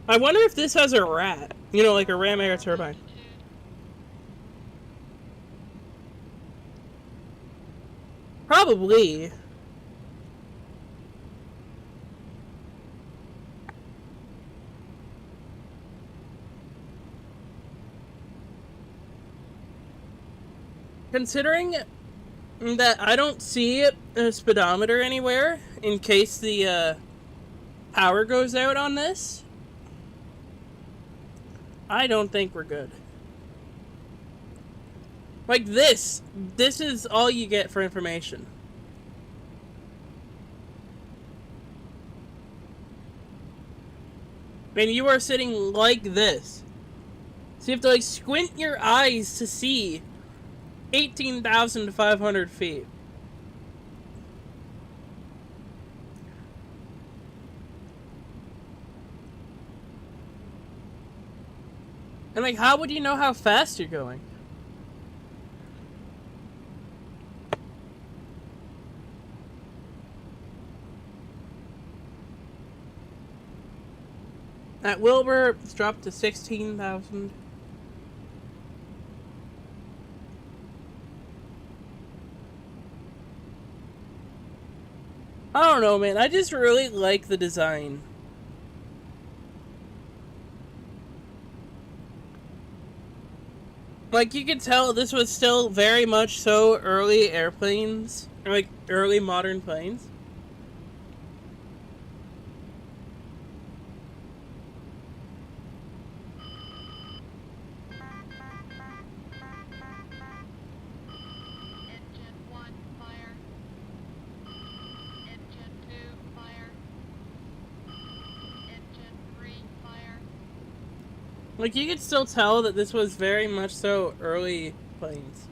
I wonder if this has a rat. You know, like a ram air turbine. Probably. Considering that I don't see a speedometer anywhere in case the power goes out on this, I don't think we're good. Like this is all you get for information. And you are sitting like this. So you have to like squint your eyes to see 18,500 feet. And like, how would you know how fast you're going? At Wilbur, it's dropped to 16,000. I don't know, man. I just really like the design. Like, you could tell this was still very much so early airplanes. Or, like, early modern planes. Engine 1, fire. Engine 2, fire. Engine 3, fire. Like, you could still tell that this was very much so early planes.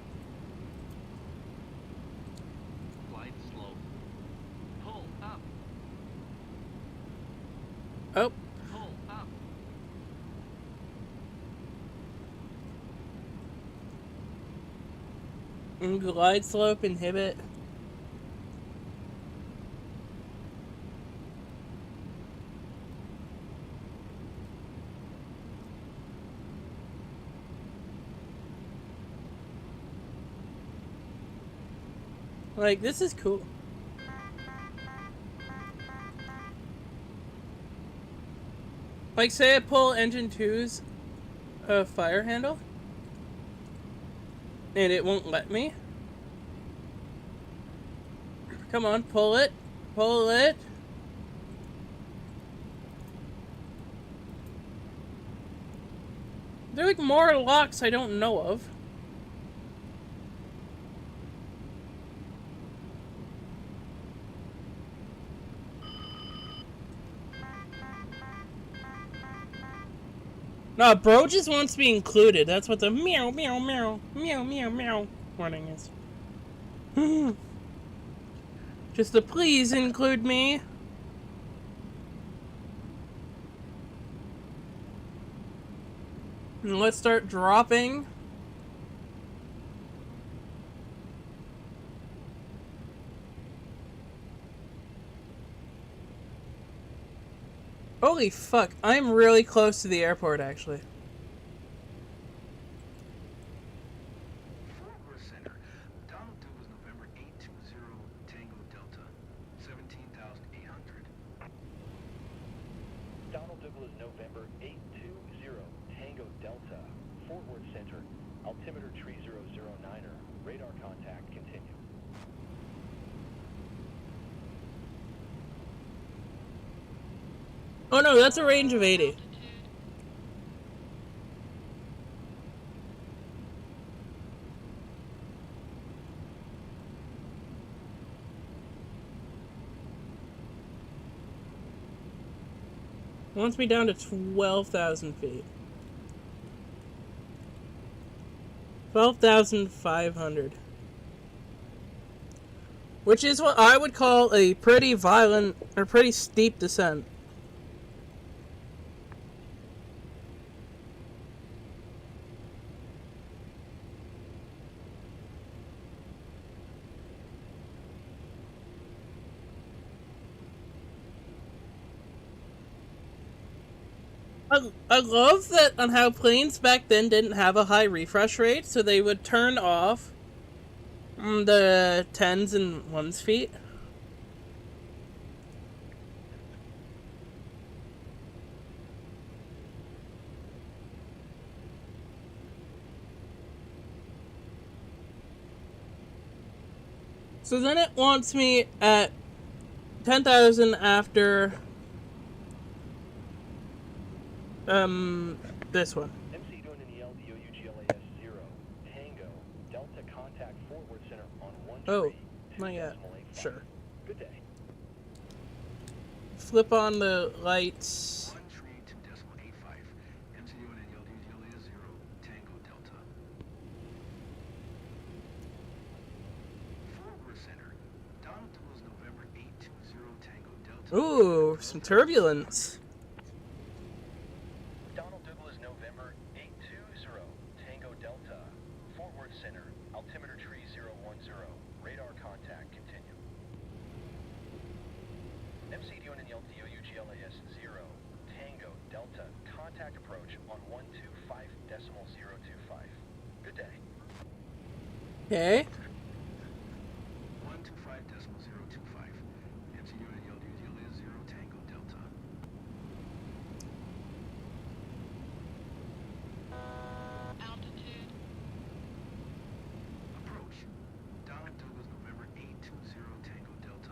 Glide slow. Pull up. And glide slope inhibit. Like, this is cool. Like, say I pull engine 2's fire handle, and it won't let me. Come on, pull it. Pull it. There are like more locks I don't know of. No, bro just wants to be included. That's what the meow, meow, meow, meow, meow, meow warning is. Just to please include me. And let's start dropping. Holy fuck, I'm really close to the airport, actually. Fort Worth Center, Donald Douglas, November 820 Tango Delta, 17,800. Donald Douglas, November 820 Tango Delta, Fort Worth Center, altimeter tree 009er, radar contact, continue. Oh no, that's a range of 80. Wants me down to 12,000 feet. 12,500. Which is what I would call a pretty violent or pretty steep descent. I love that on how planes back then didn't have a high refresh rate, so they would turn off the 10s and 1s feet. So then it wants me at 10,000 after this one. MC doing in the LDOUGLAS 0, Tango, Delta contact Fort Worth Center on 1 Oh, tree, not yet. 2.85. Sure. Good day. Flip on the lights. 1 tree 2.85, MCU and LDUGLAS 0, Tango Delta. Fort Worth Center, Donald Douglas, November 820 Tango Delta. Ooh, some turbulence. Donald Douglas, November 820 Tango Delta, Fort Worth Center, altimeter tree 010, radar contact, continue. MC doing in the LDOUGLAS 0, Tango Delta, contact approach on 125.025. Good day. Okay. 125.025, MCU and LDUGLAS 0, Tango Delta. Altitude. Approach, Donald Douglas, November 820 Tango Delta,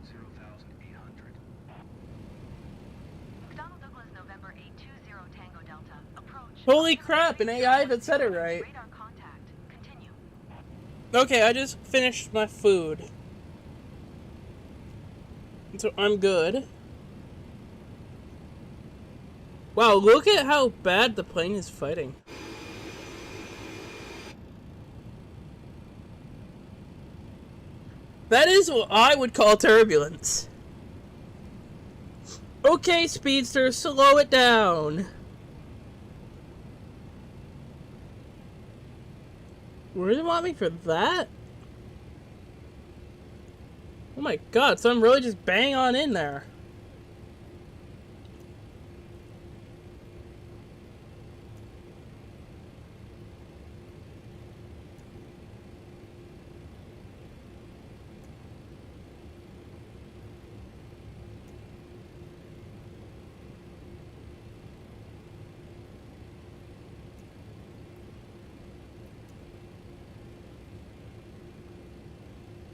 10,800. Donald Douglas, November 820 Tango Delta. Approach. Holy crap, an AI that said it right. Radar contact. Continue. Okay, I just finished my food. So I'm good. Wow, look at how bad the plane is fighting. That is what I would call turbulence. Okay, Speedster, slow it down. Where do they want me for that? Oh my god, so I'm really just bang on in there.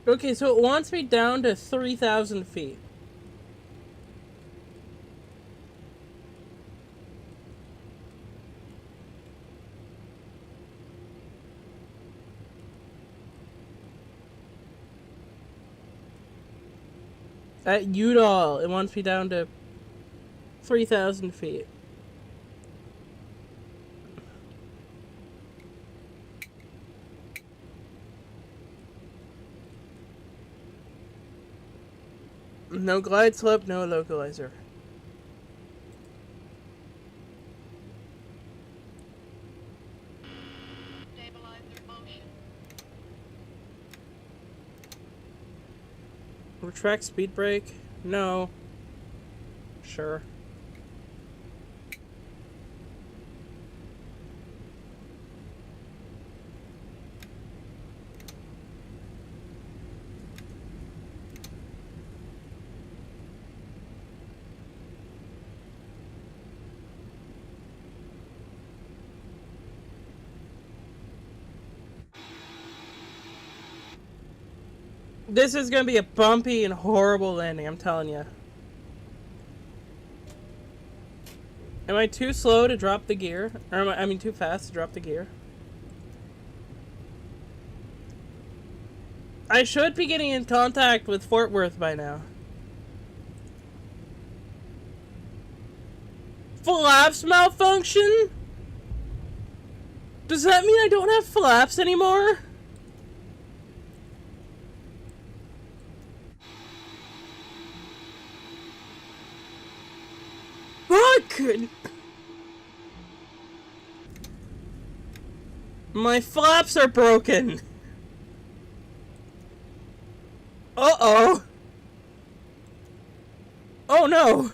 Okay, so it wants me down to 3,000 feet. At Udall, it wants me down to 3,000 feet. No glide slope, no localizer. Stabilizer motion. Retract speed brake? No. Sure. This is gonna be a bumpy and horrible landing, I'm telling you. Am I too slow to drop the gear? Or am I mean too fast to drop the gear? I should be getting in contact with Fort Worth by now. Flaps malfunction? Does that mean I don't have flaps anymore? Fuck! My flaps are broken. Uh-oh. Oh no.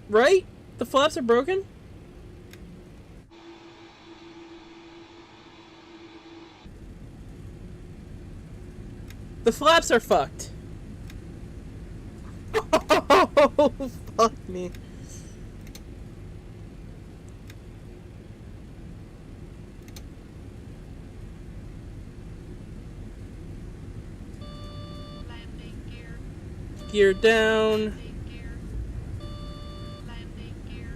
Right? The flaps are broken? The flaps are fucked. Oh, fuck me. Landing gear. Gear down. Landing gear. Landing gear.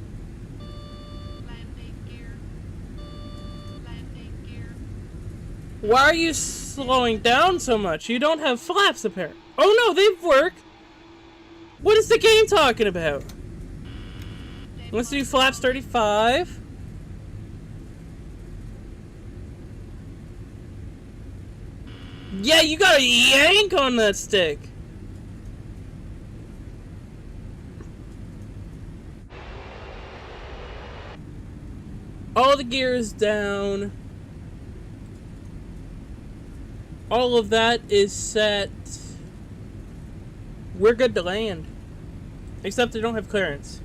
Landing gear. Landing gear. Why are you slowing down so much? You don't have flaps apparently. Oh no, they work. What is the game talking about? Let's do flaps 35. Yeah, you got a yank on that stick. All the gears down. All of that is set. We're good to land. Except they don't have clearance.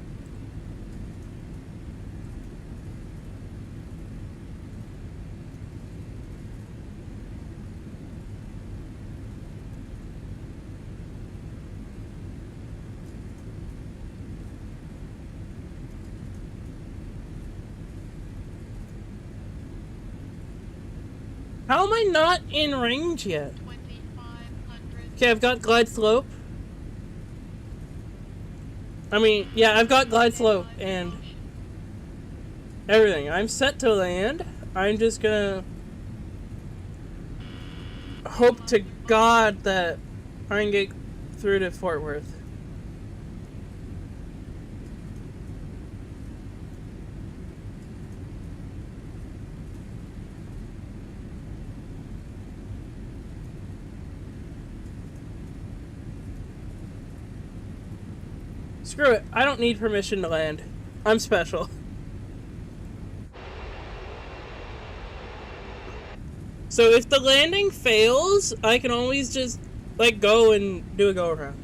How am I not in range yet? 2,500. Okay, I've got glide slope. I mean, yeah, I've got glide slope and everything. I'm set to land. I'm just gonna hope to God that I can get through to Fort Worth. Screw it. I don't need permission to land. I'm special. So if the landing fails, I can always just, like, go and do a go-around.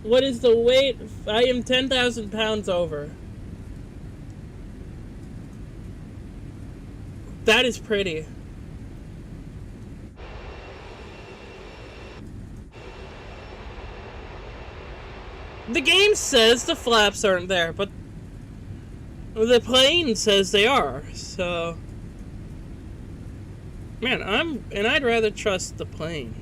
What is the weight? I am 10,000 pounds over. That is pretty. The game says the flaps aren't there, but the plane says they are, so... Man, I'd rather trust the plane.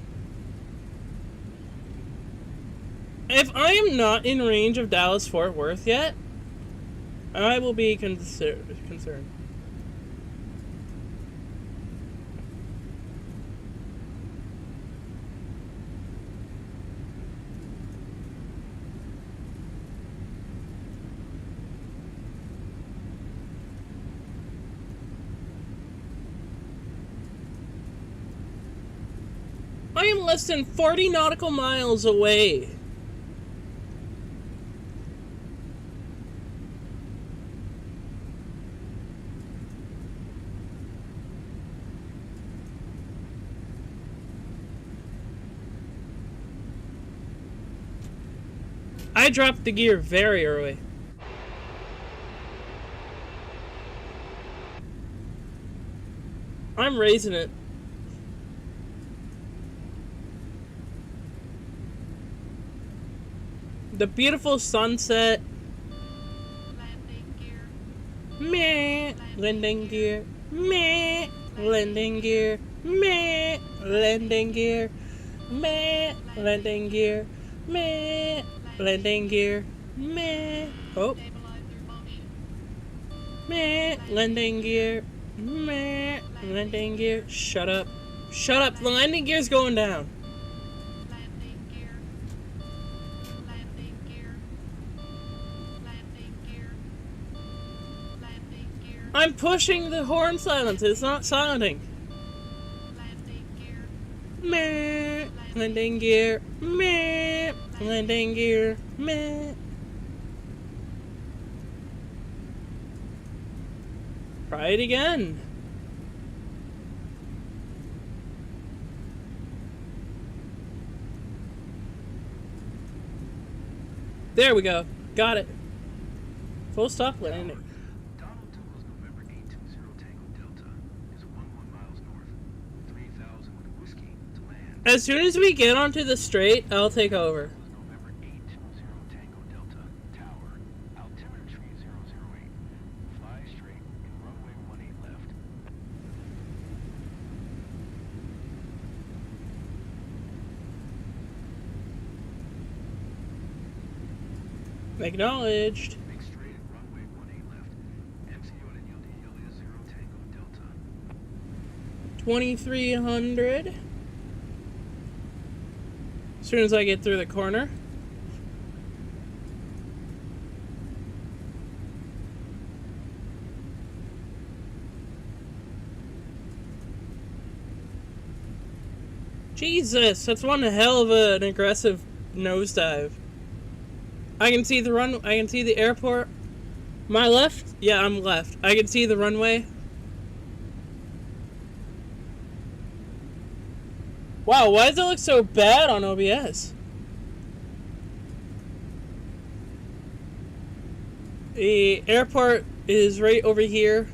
If I am not in range of Dallas-Fort Worth yet, I will be concerned. I am less than 40 nautical miles away. I dropped the gear very early. I'm raising it. The beautiful sunset. Landing gear. Meh. Landing gear. Meh. Landing gear. Meh. Landing gear. Meh. Landing gear. Meh. Landing gear. Meh. Oh. Stabilizer motion. Meh. Landing gear. Meh. Landing gear. Shut up. Shut up. The landing gear's going down. Landing gear. Landing gear. Landing gear. Landing gear. I'm pushing the horn silence. It's not silencing. Landing gear. Meh. Landing gear. Meh. Landing gear. Meh. Try it again. There we go. Got it. Full stop landing. Donald Douglas November 820 Tango Delta is 11 miles north, 3,000 with whiskey to land. As soon as we get onto the straight, I'll take over. November 820 Tango Delta, tower, altimeter 3008, fly straight and runway 18 left. Acknowledged. Make straight and runway 18 left. MCU and Yulia 0 Tango Delta. 2300. As soon as I get through the corner. Jesus, that's one hell of an aggressive nosedive. I can see the I can see the airport. My left? Yeah, I'm left. I can see the runway. Wow, why does it look so bad on OBS? The airport is right over here.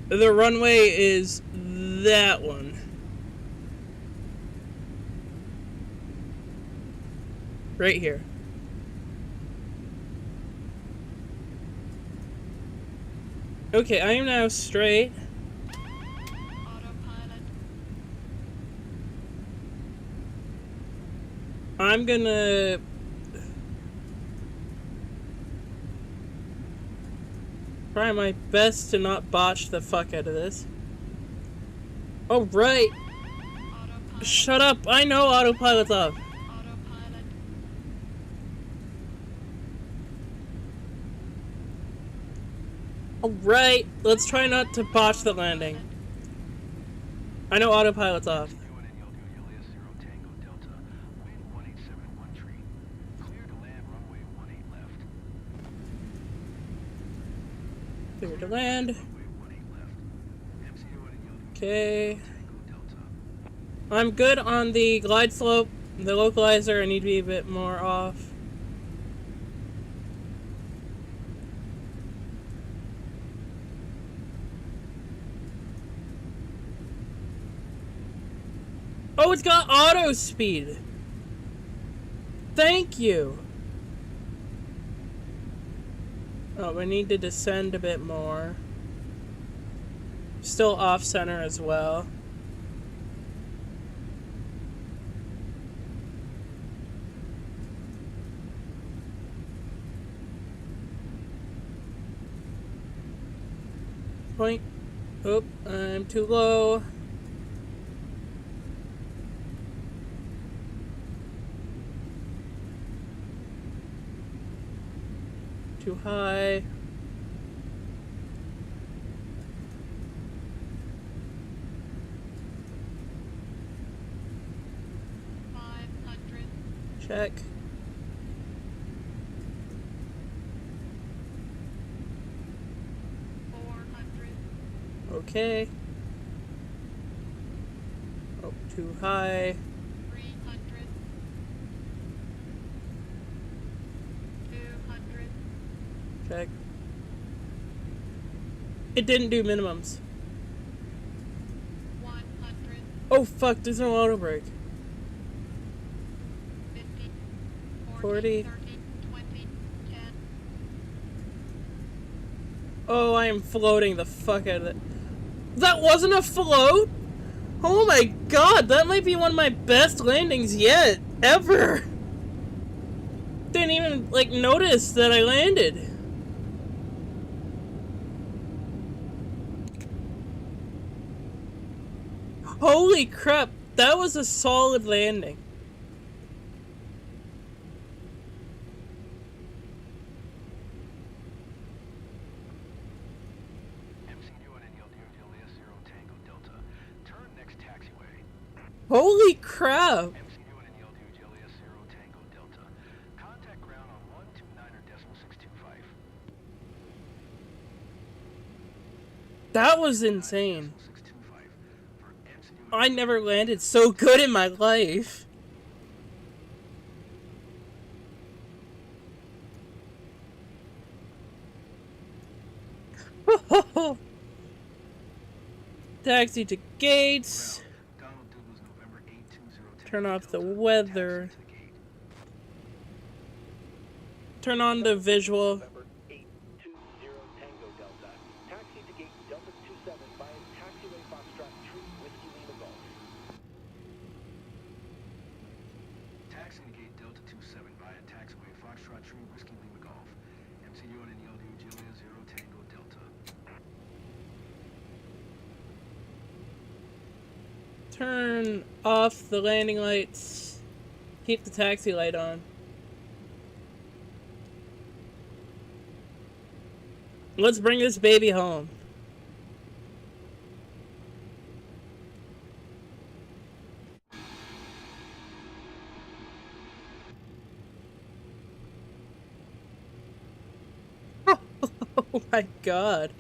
The runway is that one. Right here. Okay, I am now straight. Autopilot. I'm gonna... try my best to not botch the fuck out of this. Oh, right! Autopilot. Shut up! I know autopilot's off. Autopilot. Alright, let's try not to botch the landing. I know autopilot's off. MCU and Yulia 0 Tango Delta, wind 1871 tree. Clear to land runway 18 left. Clear to land. Runway 18 left. Okay. I'm good on the glide slope. The localizer, I need to be a bit more off. Oh, it's got auto speed. Thank you. Oh, we need to descend a bit more. Still off center as well. Point. Oop, I'm too low. Too high. Check. Okay. Oh, too high. 300. 200. Check. It didn't do minimums. 100. Oh fuck, there's no auto brake. 50. 40. 30. 20. 10. Oh, I am floating the fuck out of it. That wasn't a float? Oh my god, that might be one of my best landings yet, ever. Didn't even, like, notice that I landed. Holy crap, that was a solid landing. Holy crap! That was insane. I never landed so good in my life. Taxi to gates. Turn off the weather. Turn on the visual. November 820 Tango Delta. Taxi to gate Delta 27 via taxiway Foxtrot Tree Whiskey Lima Golf. Taxi to gate Delta 27 via taxiway Foxtrot Tree Whiskey Lima Golf. MC Union LDU Julia 0 Tango Delta. Turn off the landing lights. Keep the taxi light on. Let's bring this baby home. Oh my god.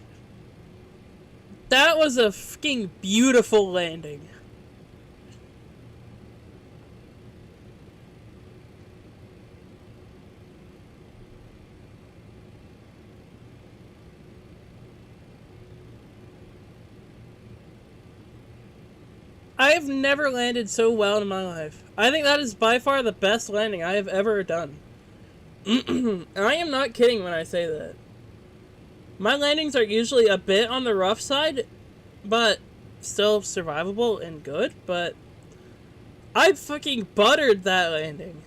That was a fucking beautiful landing. I've never landed so well in my life. I think that is by far the best landing I have ever done. And I am not kidding when I say that. My landings are usually a bit on the rough side, but still survivable and good, but I fucking buttered that landing.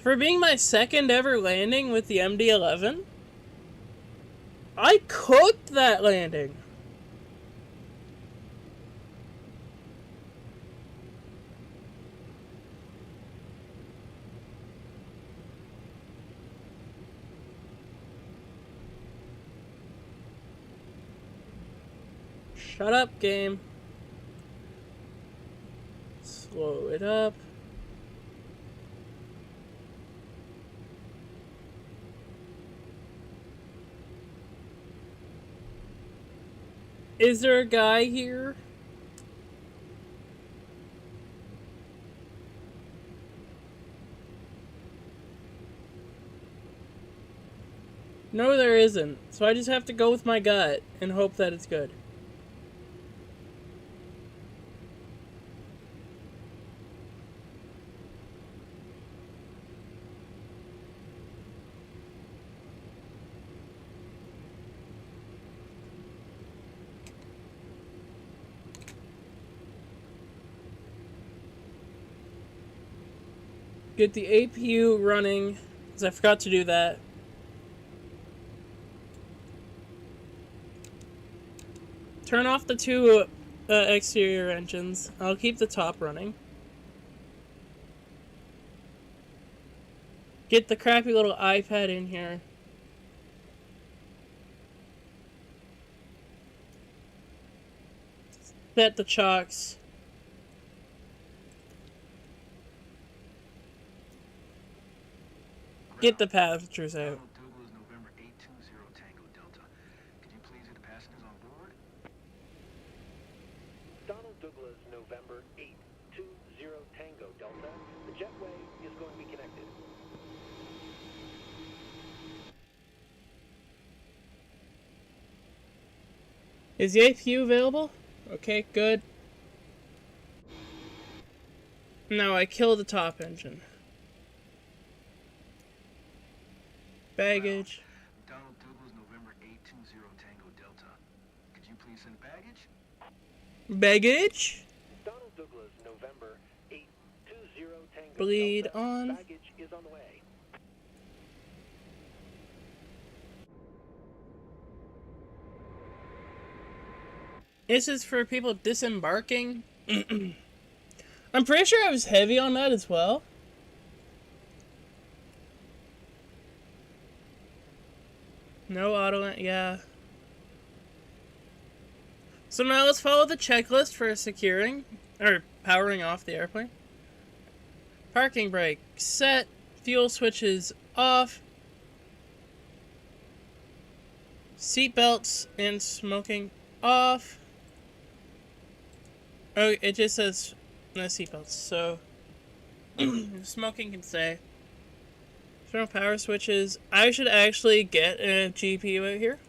For being my second ever landing with the Md-11, I cooked that landing. Shut up, game. blow it up. Is there a guy here? No, there isn't. So I just have to go with my gut and hope that it's good. Get the APU running, because I forgot to do that. Turn off the two exterior engines. I'll keep the top running. Get the crappy little iPad in here. Set the chocks. Get the passengers out. Douglas, November 820 Tango Delta. Could you please get the passengers on board? Donald Douglas, November 820 Tango Delta. The jetway is going to be connected. Is the APU available? Okay, good. Now I kill the top engine. Baggage. Donald Douglas, November 820 Tango Delta. Could you please send baggage? Baggage? Donald Douglas, November 820 Tango Bleed Delta. on. Baggage is on the way. This is for people disembarking. I'm pretty sure I was heavy on that as well. No auto, yeah. So now let's follow the checklist for securing, or powering off the airplane. Parking brake set, fuel switches off, seat belts and smoking off. Oh, it just says no seatbelts, so smoking can stay. Turn power switches. I should actually get a GPU out here.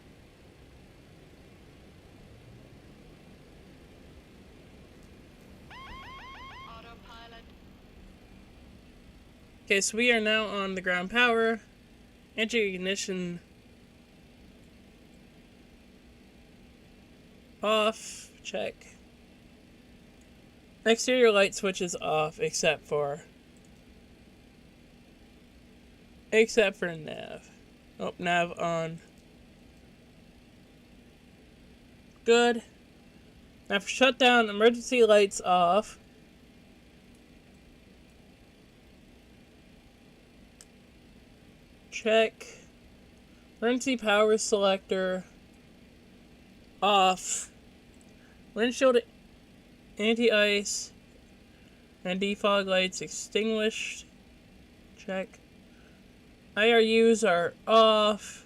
Autopilot. Okay, so we are now on the ground power. Engine ignition off. Check. Exterior light switches off, except for nav. Oh, nav on. Good. Now for shutdown, emergency lights off. Check. Emergency power selector off. Windshield anti-ice and defog lights extinguished. Check. IRUs are off.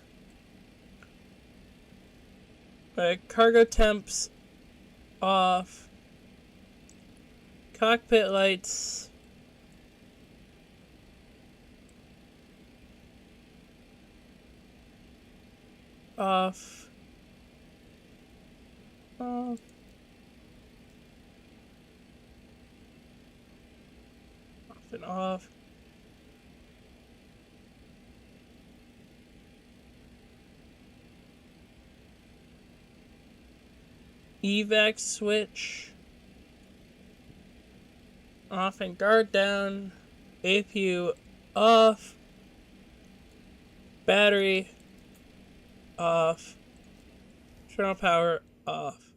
Cargo temps off. Cockpit lights off. Off. Off and off. Evac switch off and guard down. APU off. Battery off. Turn on power off.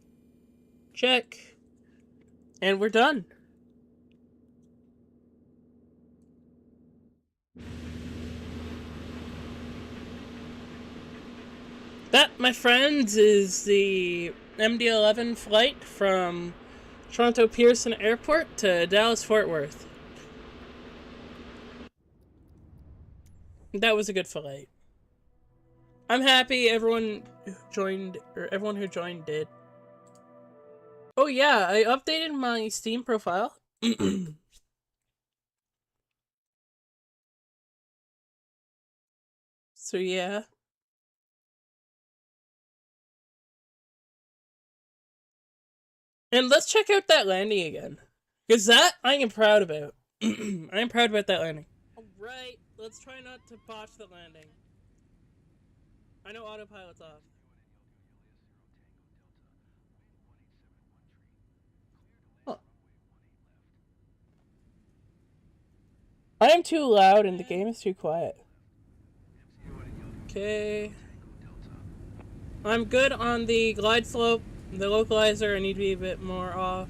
Check. And we're done. That, my friends, is the Md-11 flight from Toronto Pearson Airport to Dallas Fort Worth. That was a good flight. I'm happy everyone who joined did. Oh yeah, I updated my Steam profile. So yeah. And let's check out that landing again. Because that I am proud about. I am proud about that landing. Alright, let's try not to botch the landing. I know autopilot's off. Huh. I am too loud and the game is too quiet. Okay. I'm good on the glide slope. The localizer, I need to be a bit more off.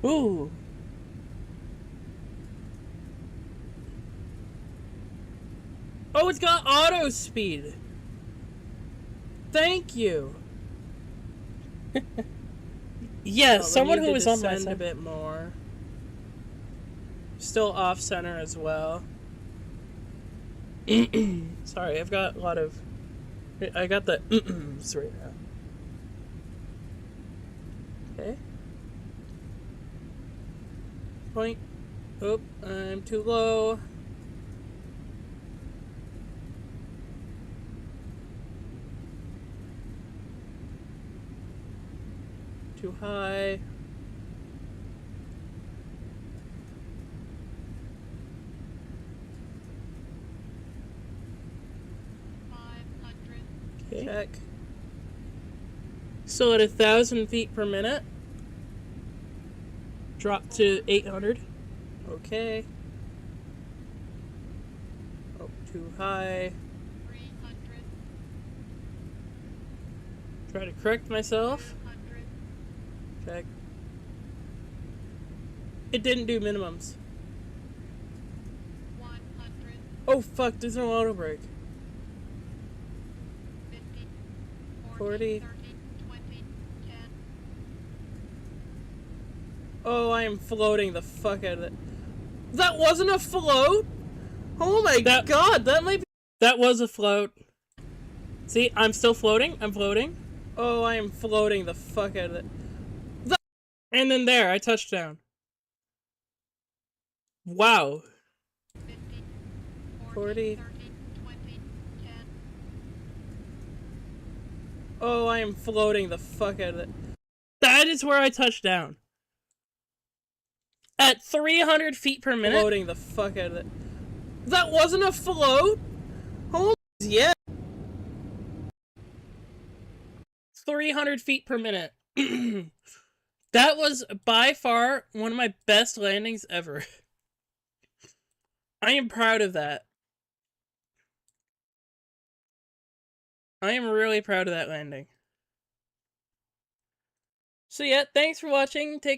Ooh. Oh, it's got auto speed. Thank you. Yes, someone who was on my side a bit more. Still off center as well. Sorry, I've got a lot of. I got the right now. Okay. Point. Oh, I'm too low. Too high. Okay. Check. Still at 1,000 feet per minute. Drop to 800. Okay. Oh, too high. 300. Try to correct myself. 200. Check. It didn't do minimums. 100. Oh fuck, there's no auto brake. 50. 40. 30. 20. 10. Oh, I am floating the fuck out of it. That wasn't a float? Oh my god, that might be. That was a float. See, I'm still floating. I'm floating. Oh, I am floating the fuck out of it. And then there, I touched down. Wow. 50. 40. 30. 20. 10. Oh, I am floating the fuck out of it. That is where I touched down. At 300 feet per minute. Floating the fuck out of it. That wasn't a float? Oh, yeah. 300 feet per minute. That was by far one of my best landings ever. I am proud of that. I am really proud of that landing. So yeah, thanks for watching. Take